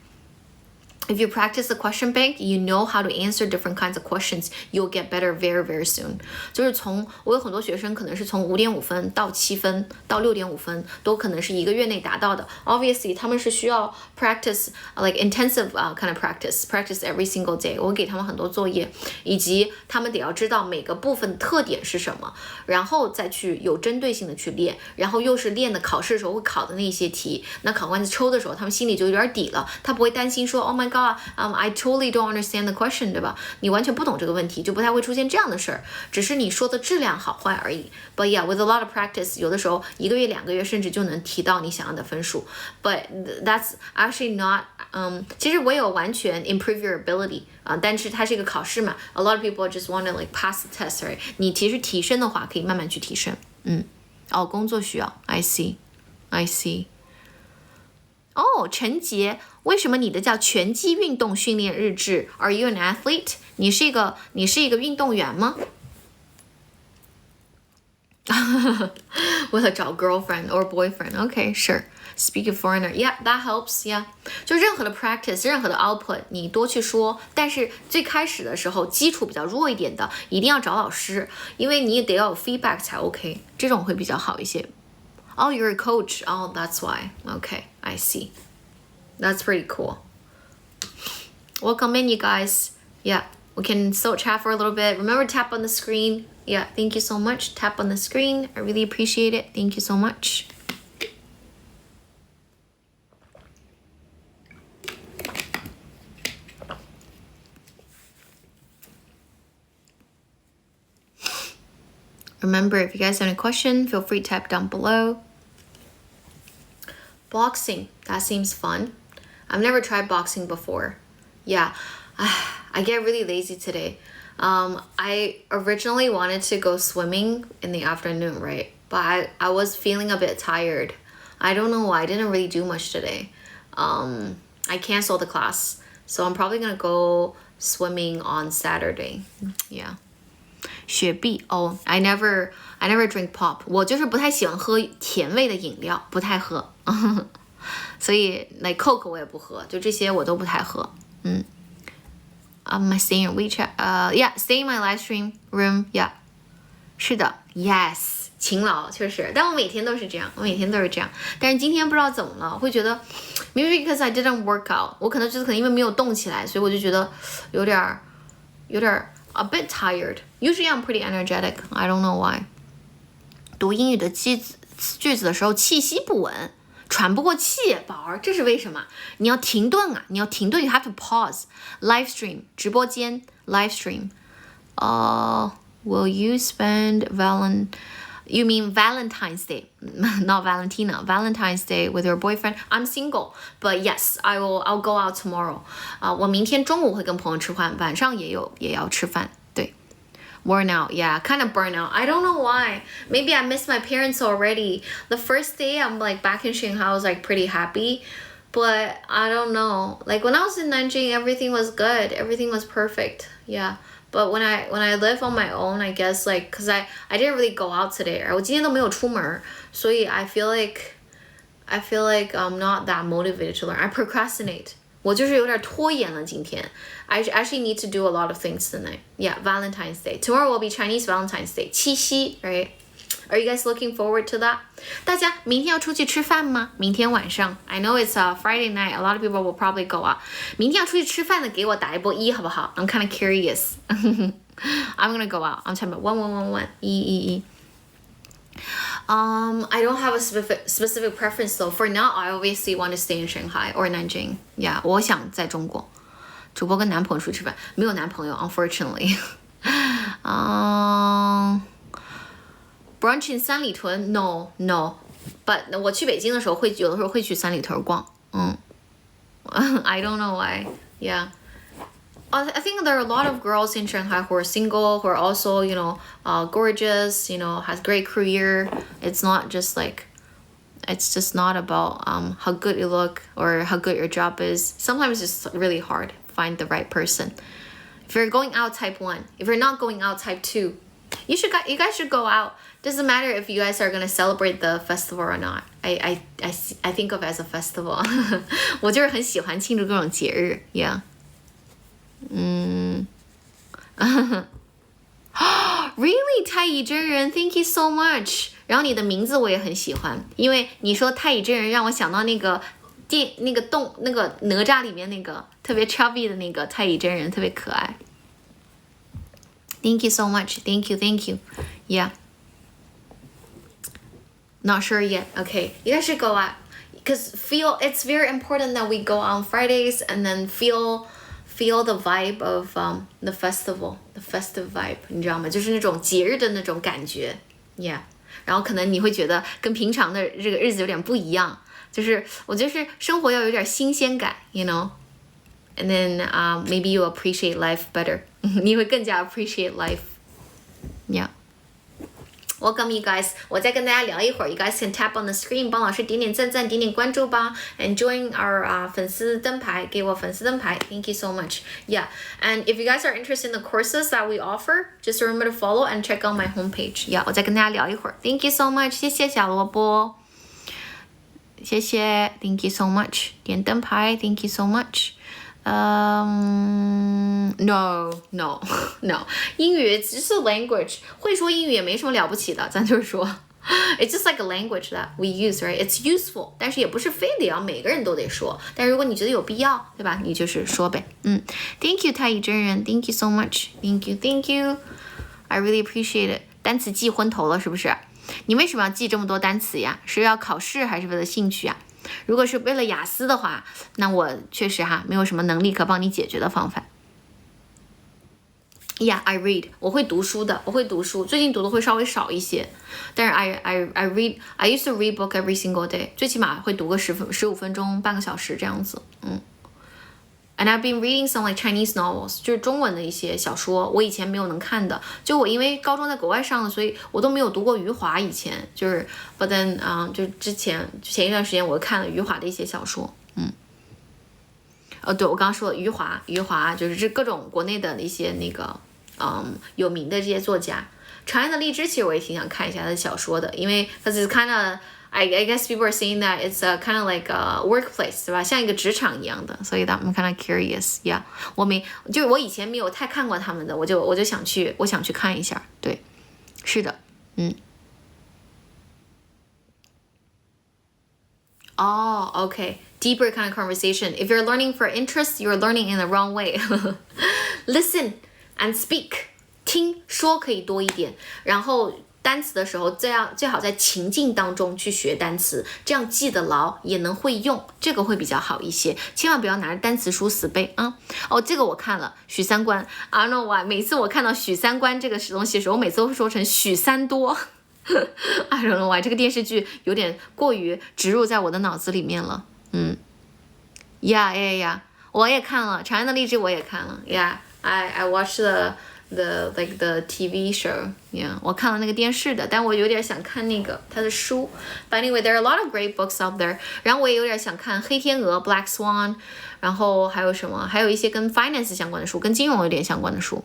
If you practice the question bank, you know how to answer different kinds of questions. You'll get better very, very soon. 就是我有很多学生可能是从5.5分到7分到6.5分，都可能是1个月内达到的。Obviously, 他们是需要 practice, like intensive kind of practice every single day. 我给他们很多作业，以及他们得要知道每个部分的特点是什么，然后再去有针对性的去练，然后又是练的考试的时候会考的那些题。那考官在抽的时候，他们心里就有点底了，他不会担心说 ，Oh my God.I totally don't understand the question， 对吧？你完全不懂这个问题，就不太会出现这样的事儿，只是你说的质量好坏而已。But yeah, with a lot of practice， 有的时候1个月、2个月甚至就能提到你想要的分数。But that's actually not，其实我有完全 improve your ability，但是它是一个考试嘛。A lot of people just want to like pass the test， right？ 你其实提升的话，可以慢慢去提升。工作需要 ，I see。哦，陈杰，为什么你的叫拳击运动训练日志 ？Are you an athlete？ 你是一个运动员吗？为了找 girlfriend or boyfriend， OK， sure。Speak of foreigner, yeah, that helps, yeah. 就任何的 practice， 任何的 output， 你多去说。但是最开始的时候，基础比较弱一点的，一定要找老师，因为你也得要有 feedback 才 OK， 这种会比较好一些。Oh, you're a coach. Oh, that's why. Okay, I see. That's pretty cool. Welcome in, you guys. Yeah, we can still chat for a little bit. Remember, tap on the screen. Yeah, thank you so much. Tap on the screen. I really appreciate it. Thank you so much. Remember, if you guys have any question, feel free to type down below. Boxing, that seems fun. I've never tried boxing before. Yeah, I get really lazy today. I originally wanted to go swimming in the afternoon, right? But I was feeling a bit tired. I don't know why. I didn't really do much today. I canceled the class So I'm probably gonna go swimming on Saturday. Yeah. 雪碧 Oh, I never drink pop. 我就是不太喜欢喝甜味的饮料，不太喝。所以 like Coke 我也不喝，就这些我都不太喝。Am I staying in WeChat? Yeah, stay in my live stream room. Yeah. 是的 Yes. 勤劳确实，但我每天都是这样，但是今天不知道怎么了，会觉得 maybe because I didn't work out， 我可能因为没有动起来，所以我就觉得有点 a bit tired. Usually I'm pretty energetic. I don't know why. 读英语的句子的时候气息不稳，喘不过气，宝儿，这是为什么？你要停顿啊，You have to pause. Live stream 直播间 live stream. Will you spend You mean Valentine's Day, not Valentina. Valentine's Day with your boyfriend. I'm single, but yes, I'll go out tomorrow. 我明天中午会跟朋友吃饭，晚上也要吃饭。对 ，worn out, yeah, kind of burn out. I don't know why. Maybe I miss my parents already. The first day I'm like back in Shanghai, I was like pretty happy, but I don't know. Like when I was in Nanjing, everything was good. Everything was perfect. Yeah.But when I live on my own, I guess like, cause I didn't really go out today. 我今天都没有出门，所以 I feel like I'm not that motivated to learn. I procrastinate. 我就是有点拖延了今天。I actually need to do a lot of things tonight. Yeah, Valentine's Day. Tomorrow will be Chinese Valentine's Day. 七夕 right? Are you guys looking forward to that? 大家明天要出去吃饭吗？明天晚上 I know it's a Friday night. A lot of people will probably go out. 明天要出去吃饭的给我打一波1好不好？ I'm kind of curious. I'm gonna go out. I'm talking about 1. 1. I don't have a specific preference though. For now, I obviously want to stay in Shanghai or Nanjing. Yeah, 我想在中国。主播跟男朋友出去吃饭，没有男朋友 unfortunately. Brunch in 三里屯 No. But 我去北京的时候有的时候会去三里屯逛。I don't know why. Yeah. I think there are a lot of girls in Shanghai who are single, who are also, gorgeous, has great career. It's not just not about how good you look or how good your job is. Sometimes it's just really hard to find the right person. If you're going out, type 1. If you're not going out, type 2. You guys should go out. Doesn't matter if you guys are gonna celebrate the festival or not. I think of it as a festival. 我就是很喜欢庆祝各种节日 Yeah. Really, 太乙真人 Thank you so much. 然后你的名字我也很喜欢，因为你说太乙真人让我想到那个那个哪吒里面那个特别 chubby 的那个太乙真人，特别可爱。Thank you so much. Thank you. Yeah. Not sure yet. Okay. You guys should go out. Because it's very important that we go on Fridays and then feel the vibe of the festival. The festive vibe. 你知道吗？就是那种节日的那种感觉。Yeah. 然后可能你会觉得跟平常的这个日子有点不一样。就是我就是生活要有点新鲜感 And then maybe you appreciate life better. 你会更加 appreciate life. Yeah. Welcome you guys. 我再跟大家聊一会儿 You guys can tap on the screen. 帮老师点点赞赞，点点关注吧。And join our 粉丝灯牌，给我粉丝灯牌。Thank you so much. Yeah. And if you guys are interested in the courses that we offer, just remember to follow and check out my homepage. Yeah. 我再跟大家聊一会儿。Thank you so much. 谢谢小萝卜。谢谢 Thank you so much. 点灯牌 Thank you so much. No. 英语只是 language. 会说英语也没什么了不起的，咱就是说 It's just like a language that we use, right? It's useful. 但是也不是非得要每个人都得说。但如果你觉得有必要，对吧？你就是说呗。Thank you 太乙真人 Thank you so much. Thank you. I really appreciate it. 单词记昏头了是不是？你为什么要记这么多单词呀？是要考试还是为了兴趣啊？如果是为了雅思的话，那我确实没有什么能力可帮你解决的方法。Yeah, I read. 我会读书的，最近读的会稍微少一些。但是 I read. I used to read book every single day. 最起码会读个15分钟，半个小时这样子。And I've been reading some like Chinese novels. 就是中文的一些小说，我以前没有能看的。就我因为高中在国外上的，所以我都没有读过余华以前。就是 But then 就前一段时间我看了余华的一些小说。对，我刚刚说了余华就是这各种国内的一些那个有名的这些作家。长安的荔枝其实我也挺想看一下他的小说的，因为 because it's kind of I guess people are saying that it's kind of like a workplace 对吧，像一个职场一样的，所以 that I'm kind of curious yeah 就是我以前没有太看过他们的，我就想去看一下，对，是的okay. Deeper kind of conversation. If you're learning for interest, you're learning in the wrong way. Listen and speak. 听说可以多一点，然后单词的时候最好在情境当中去学单词，这样记得牢也能会用，这个会比较好一些。千万不要拿着单词书死背啊！这个我看了许三观 I don't know why 每次我看到许三观这个东西的时候，我每次都会说成许三多。I don't know why 这个电视剧有点过于植入在我的脑子里面了。Yeah 我也看了《长安的荔枝》，我也看了。Yeah I watched the TV show. Yeah 我看了那个电视的，但我有点想看那个他的书。But anyway, there are a lot of great books out there. 然后我也有点想看黑天鹅 Black Swan， 然后还有什么？还有一些跟 finance 相关的书，跟金融有点相关的书。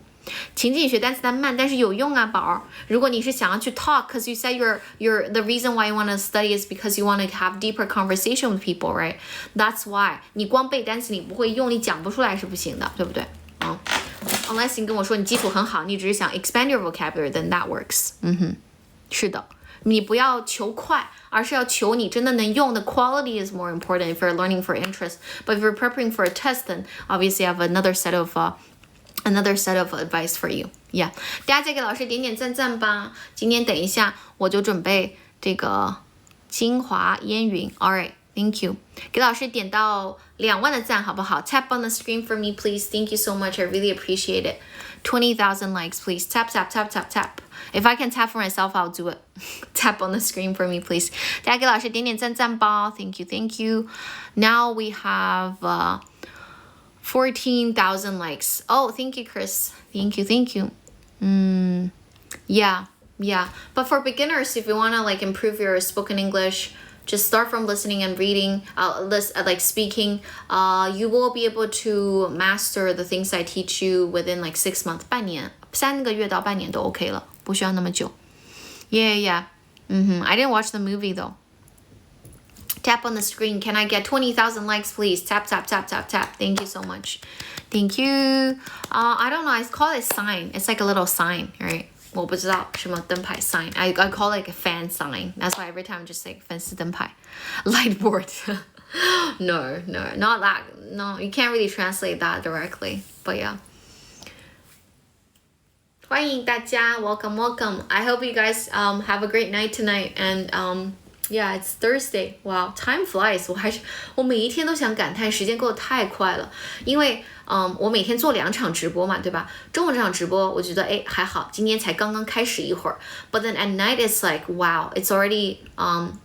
情景学单词单慢，但是有用啊，宝儿。如果你是想要去 talk, because you said the reason why you want to study is because you want to have deeper conversation with people, right? That's why. 你光背单词你不会用，你讲不出来是不行的，对不对？Unless 你跟我说你基础很好，你只是想 expand your vocabulary, then that works. 是的，你不要求快，而是要求你真的能用的 quality is more important if you're learning for interest. But if you're preparing for a test, then obviously I have another set of advice for you. Yeah. 大家再给老师点点赞赞吧。今天等一下我就准备这个精华烟云。All right, thank you. 给老师点到2万的赞好不好？ Tap on the screen for me, please. Thank you so much. I really appreciate it. 20,000 likes, please. Tap. If I can tap for myself, I'll do it. Tap on the screen for me, please. 大家给老师点点赞赞吧。Thank you. Now we have 14,000 likes. Oh, thank you, Chris. Thank you. Yeah. But for beginners, if you want to improve your spoken English, just start from listening and reading, speaking. You will be able to master the things I teach you within 6 months, 半年，3个月到半年都 OK 了，不需要那么久。Yeah. I didn't watch the movie though. Tap on the screen. Can I get 20,000 likes, please? Tap. Thank you so much. Thank you. I don't know. I call it sign. It's like a little sign, right? 我不知道什么灯牌 sign. I call it a fan sign. That's why every time I'm just like 粉丝灯牌 light board. No, not that. No, you can't really translate that directly. But yeah. 欢迎大家 welcome. I hope you guys have a great night tonight and yeah, it's Thursday. Wow, time flies. 我每一天都想感叹时间过得太快了，因为我每天做2场直播嘛，对吧？中午这场直播我觉得还好，今天才刚刚开始一会儿。But then at night it's like wow, it's already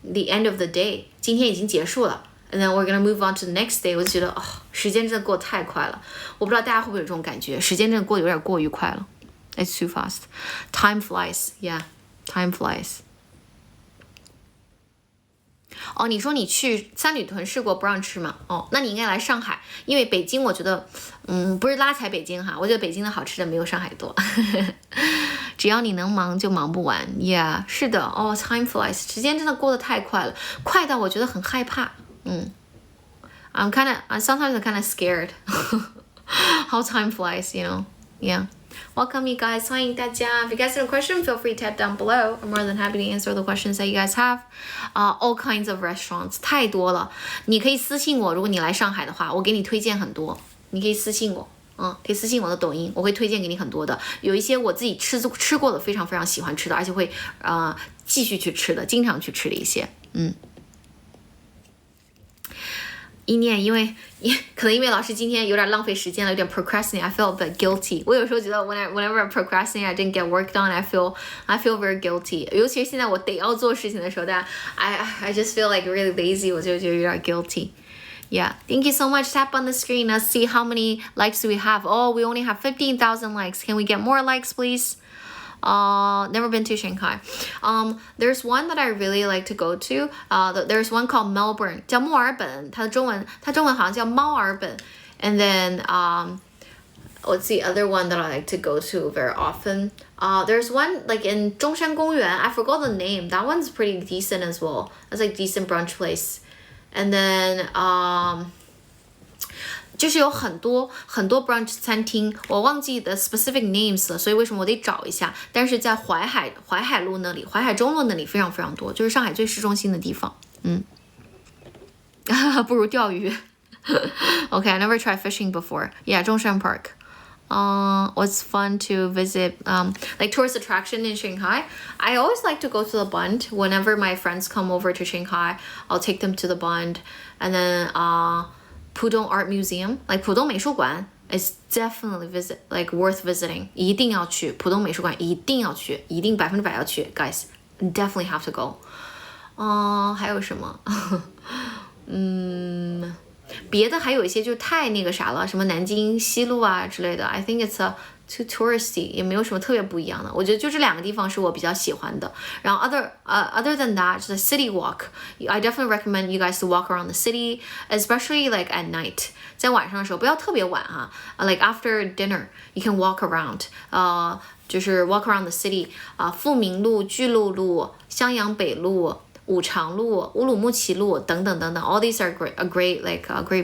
the end of the day. 今天已经结束了。And then we're gonna move on to the next day. 我就觉得时间真的过得太快了。我不知道大家会不会有这种感觉，时间真的过得有点过于快了。It's too fast. Time flies. Yeah, time flies. 你说你去三里屯试过不让吃吗？那你应该来上海，因为北京我觉得，不是拉踩北京哈，我觉得北京的好吃的没有上海多。只要你能忙就忙不完 ，Yeah， 是的，time flies， 时间真的过得太快了，快到我觉得很害怕。I'm sometimes kind of scared how time flies, you know, yeah. Welcome you guys, 欢迎大家。If you guys have a question, feel free to tap down below. I'm more than happy to answer the questions that you guys have. All kinds of restaurants, 太多了。你可以私信我，如果你来上海的话，我给你推荐很多。你可以私信我，可以私信我的抖音，我会推荐给你很多的。有一些我自己吃过的，非常非常喜欢吃的，而且会继续去吃的，经常去吃的一些。一念，可能因为老师今天有点浪费时间了，有点 procrastinate. I feel a bit guilty. 我有时候觉得 whenever I procrastinate, I didn't get work done. I feel very guilty. 尤其是现在我得要做事情的时候，但 I just feel like really lazy. 我就觉得有点 guilty. Yeah, thank you so much. Tap on the screen. Let's see how many likes do we have. We only have 15,000 likes. Can we get more likes, please? Never been to Shanghai. There's one that I really like to go to. There's one called Melbourne. 叫墨尔本，它中文好像叫猫尔本。And then what's the other one that I like to go to very often? There's one like in 中山公园. I forgot the name. That one's pretty decent as well. It's like decent brunch place. And then 就是有很多 brunch 餐厅，我忘记the specific names 了，所以为什么我得找一下？但是在淮海路那里，淮海中路那里非常非常多，就是上海最市中心的地方。不如钓鱼。Okay, I never tried fishing before. Yeah, 中山 Park. What's fun to visit like tourist attraction in Shanghai? I always like to go to the Bund. Whenever my friends come over to Shanghai, I'll take them to the Bund. And then Pudong Art Museum, like 浦东美术馆 is definitely worth visiting. 一定要去浦东美术馆，一定要去，一定100%要去 guys. Definitely have to go. 还有什么？别的还有一些就太那个啥了，什么南京西路啊之类的。I think it's too touristy， 也没有什么特别不一样的。我觉得就这两个地方是我比较喜欢的。然后other than that, the city walk. I definitely recommend you guys to walk around the city, especially like at night. 在晚上的时候，不要特别晚哈。Like after dinner, you can walk around. 就是 walk around the city. 富民路、巨鹿路、襄阳北路。武长路、乌鲁木齐路等等等等 all these are a great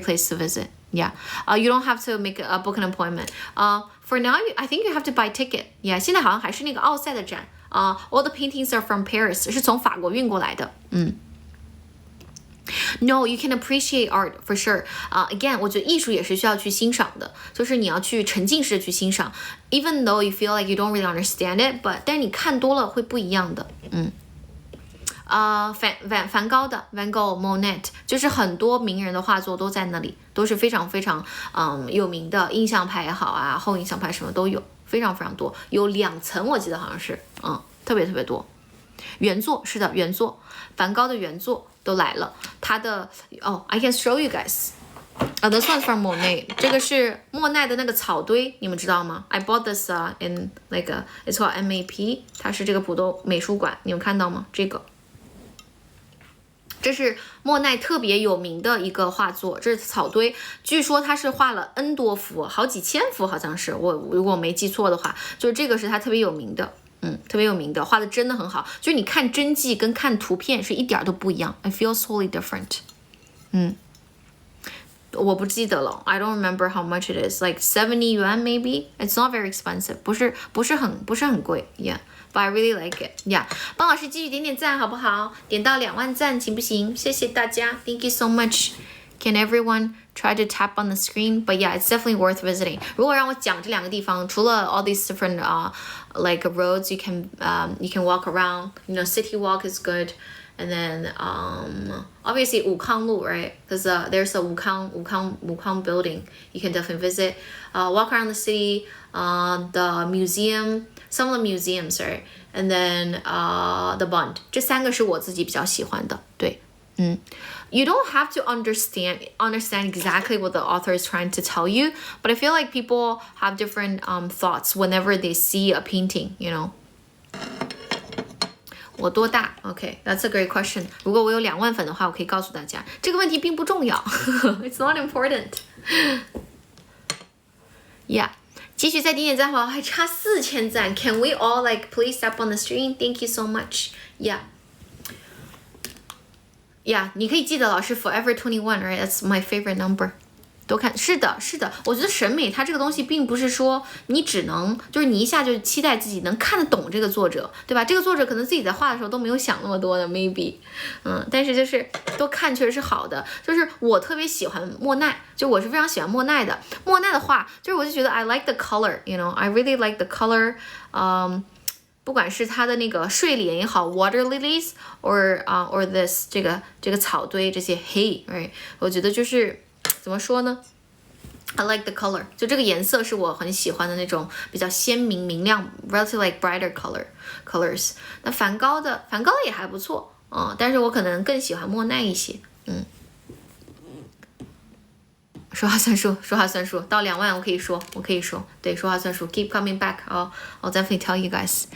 place to visit. Yeah, you don't have to book an appointment. For now, I think you have to buy ticket. Yeah, 现在好像还是那个奥赛的展。All the paintings are from Paris. 是从法国运过来的。No, you can appreciate art for sure. Again, 我觉得艺术也是需要去欣赏的，就是你要去沉浸式的去欣赏。Even though you feel like you don't really understand it, but 但是你看多了会不一样的。梵高的 Van Gogh, Monet 就是很多名人的画作都在那里，都是非常非常有名的，印象派也好啊，后印象派什么都有，非常非常多，有2层我记得好像是，特别特别多。原作是的，原作，梵高的原作都来了，他的I can show you guys. This one's from Monet. 这个是莫奈的那个草堆，你们知道吗？ I bought this in it's called MAP. 它是这个浦东美术馆，你们看到吗？这是莫奈特别有名的一个画作，这是草堆，据说他是画了 N 多幅，好几千幅好像是，如果我没记错的话，就是这个是他特别有名的，特别有名的，画的真的很好，就是你看真迹跟看图片是一点都不一样 ，I feel totally different。我不记得了 ，I don't remember how much it is, like 70 yuan maybe. It's not very expensive， 不是很贵 ，yeah。But I really like it. Yeah. 帮老师继续点点赞好不好？点到2万赞行不行？谢谢大家 Thank you so much. Can everyone try to tap on the screen? But yeah, it's definitely worth visiting. 如果让我讲这2个地方，除了 all these different like roads you can walk around, you know, city walk is good. And then obviously 武康路, right? Because there's a 武康 building you can definitely visit. Walk around the city, the museum, some of the museums, right? And then the Bund. 这3个是我自己比较喜欢的，对。You don't have to understand exactly what the author is trying to tell you, but I feel like people have different thoughts whenever they see a painting, you know. 我多大 ？Okay, that's a great question. 如果我有2万粉的话，我可以告诉大家，这个问题并不重要。It's not important. Yeah. 继续再点点赞好，还差4000赞。Can we all like please tap on the screen? Thank you so much. Yeah. Yeah, 你可以记得老师 Forever 21, right? That's my favorite number. 多看，是的，我觉得审美它这个东西并不是说你只能就是你一下就期待自己能看得懂这个作者，对吧？这个作者可能自己在画的时候都没有想那么多的 maybe， 但是就是多看确实是好的。就是我特别喜欢莫奈，就我是非常喜欢莫奈的画，就是我就觉得 I like the color, you know, I really like the color. 不管是它的那个睡莲也好 ，water lilies or this 这个草堆这些 hay, right？ 我觉得就是怎么说呢 ？I like the color， 就这个颜色是我很喜欢的那种比较鲜明明亮 ，relatively like brighter colors。那梵高的也还不错，但是我可能更喜欢莫奈一些，说话算数，到2万我可以说，对，说话算数 ，keep coming back， I'll definitely tell you guys.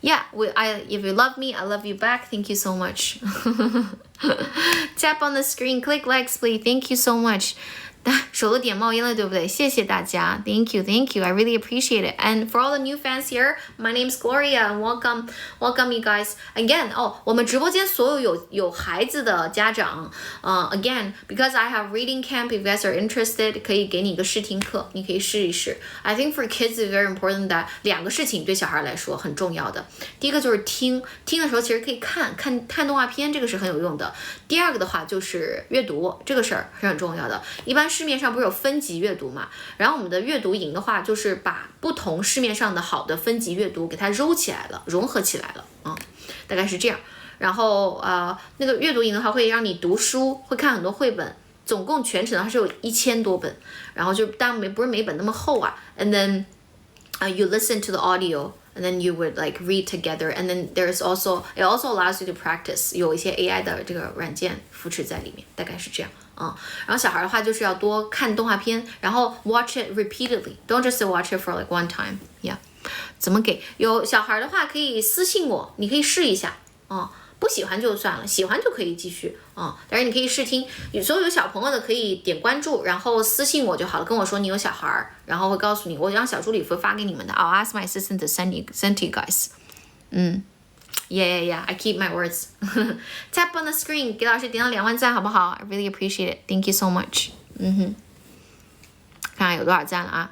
Yeah, if you love me, I love you back. Thank you so much. Tap on the screen, click likes, please. Thank you so much. 手都点冒烟了，对不对？谢谢大家 ，Thank you, Thank you, I really appreciate it. And for all the new fans here, my name's Gloria, and welcome you guys again. 我们直播间所有孩子的家长，again, because I have reading camp, if you guys are interested, 可以给你一个试听课，你可以试一试。I think for kids it's very important that 2个事情对小孩来说很重要的。第一个就是听的时候，其实可以看动画片，这个是很有用的。第2个的话就是阅读，这个事儿是很重要的。一般市面上不是有分级阅读嘛？然后我们的阅读营的话，就是把不同市面上的好的分级阅读给它揉起来了，融合起来了大概是这样。然后那个阅读营的话，会让你读书，会看很多绘本，总共全程它是有1000多本，然后就当然不是每本那么厚啊。And then you listen to the audio. And then you would like read together, and then it also allows you to practice. 有一些 AI 的这个软件扶持在里面，大概是这样然后小孩的话就是要多看动画片，然后 watch it repeatedly. Don't just watch it for like one time. Yeah. 怎么给？有小孩的话可以私信我，你可以试一下不喜欢就算了，喜欢就可以继续但是你可以试听，所有小朋友的可以点关注，然后私信我就好了，跟我说你有小孩，然后会告诉你，我让小助理会发给你们的。I'll ask my assistant to send to you guys. Yeah, I keep my words. Tap on the screen, 给老师点到2万赞好不好？ I really appreciate it. Thank you so much. 看看有多少赞了啊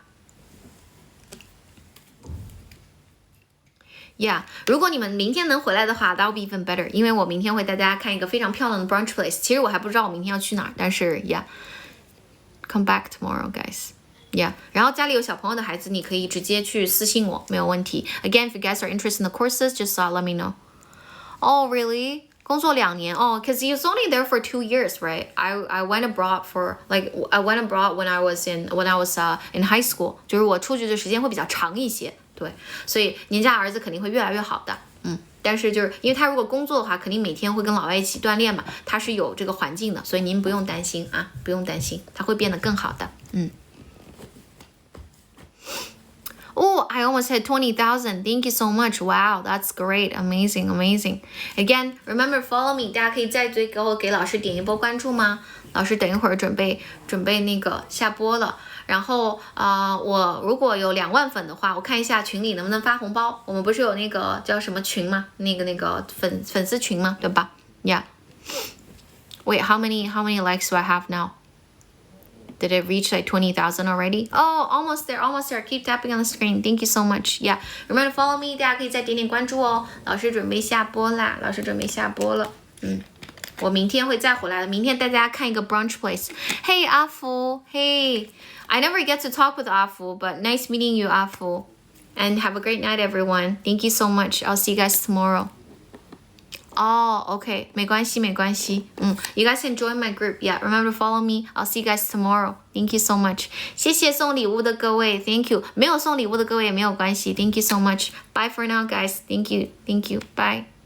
Yeah， 如果你们明天能回来的话 ，that would be even better。因为我明天会带大家看一个非常漂亮的 brunch place。其实我还不知道我明天要去哪儿，但是 yeah，come back tomorrow, guys. Yeah， 然后家里有小朋友的孩子，你可以直接去私信我，没有问题。Again, if you guys are interested in the courses, just let me know. Oh, really? 工作2年because he was only there for 2 years, right? I went abroad I went abroad when I was in high school. 就是我出去的时间会比较长一些。对，所以您家儿子肯定会越来越好的，但是就是因为他如果工作的话，肯定每天会跟老外一起锻炼嘛，他是有这个环境的，所以您不用担心啊，不用担心，他会变得更好的，I almost hit 20,000. Thank you so much. Wow, that's great. Amazing. Again, remember follow me. 大家可以再给老师点一波关注吗？老师等一会儿准备那个下播了。然后我如果有2万粉的话，我看一下群里能不能发红包。我们不是有那个叫什么群吗？那个粉丝群吗？对吧 ？Yeah. Wait, how many likes do I have now? Did it reach like 20,000 already? Oh, almost there. Keep tapping on the screen. Thank you so much. Yeah, remember to follow me. 大家可以再点关注哦。老师准备下播啦，我明天会再回来的。明天带大家看一个 brunch place. Hey, 阿福 Hey, I never get to talk with 阿福 but nice meeting you, 阿福 And have a great night, everyone. Thank you so much. I'll see you guys tomorrow. Okay. 没关系 You guys can join my group. Yeah, remember to follow me. I'll see you guys tomorrow. Thank you so much. 谢谢送礼物的各位 Thank you. 没有送礼物的各位也没有关系 Thank you so much. Bye for now, guys. Thank you. Bye.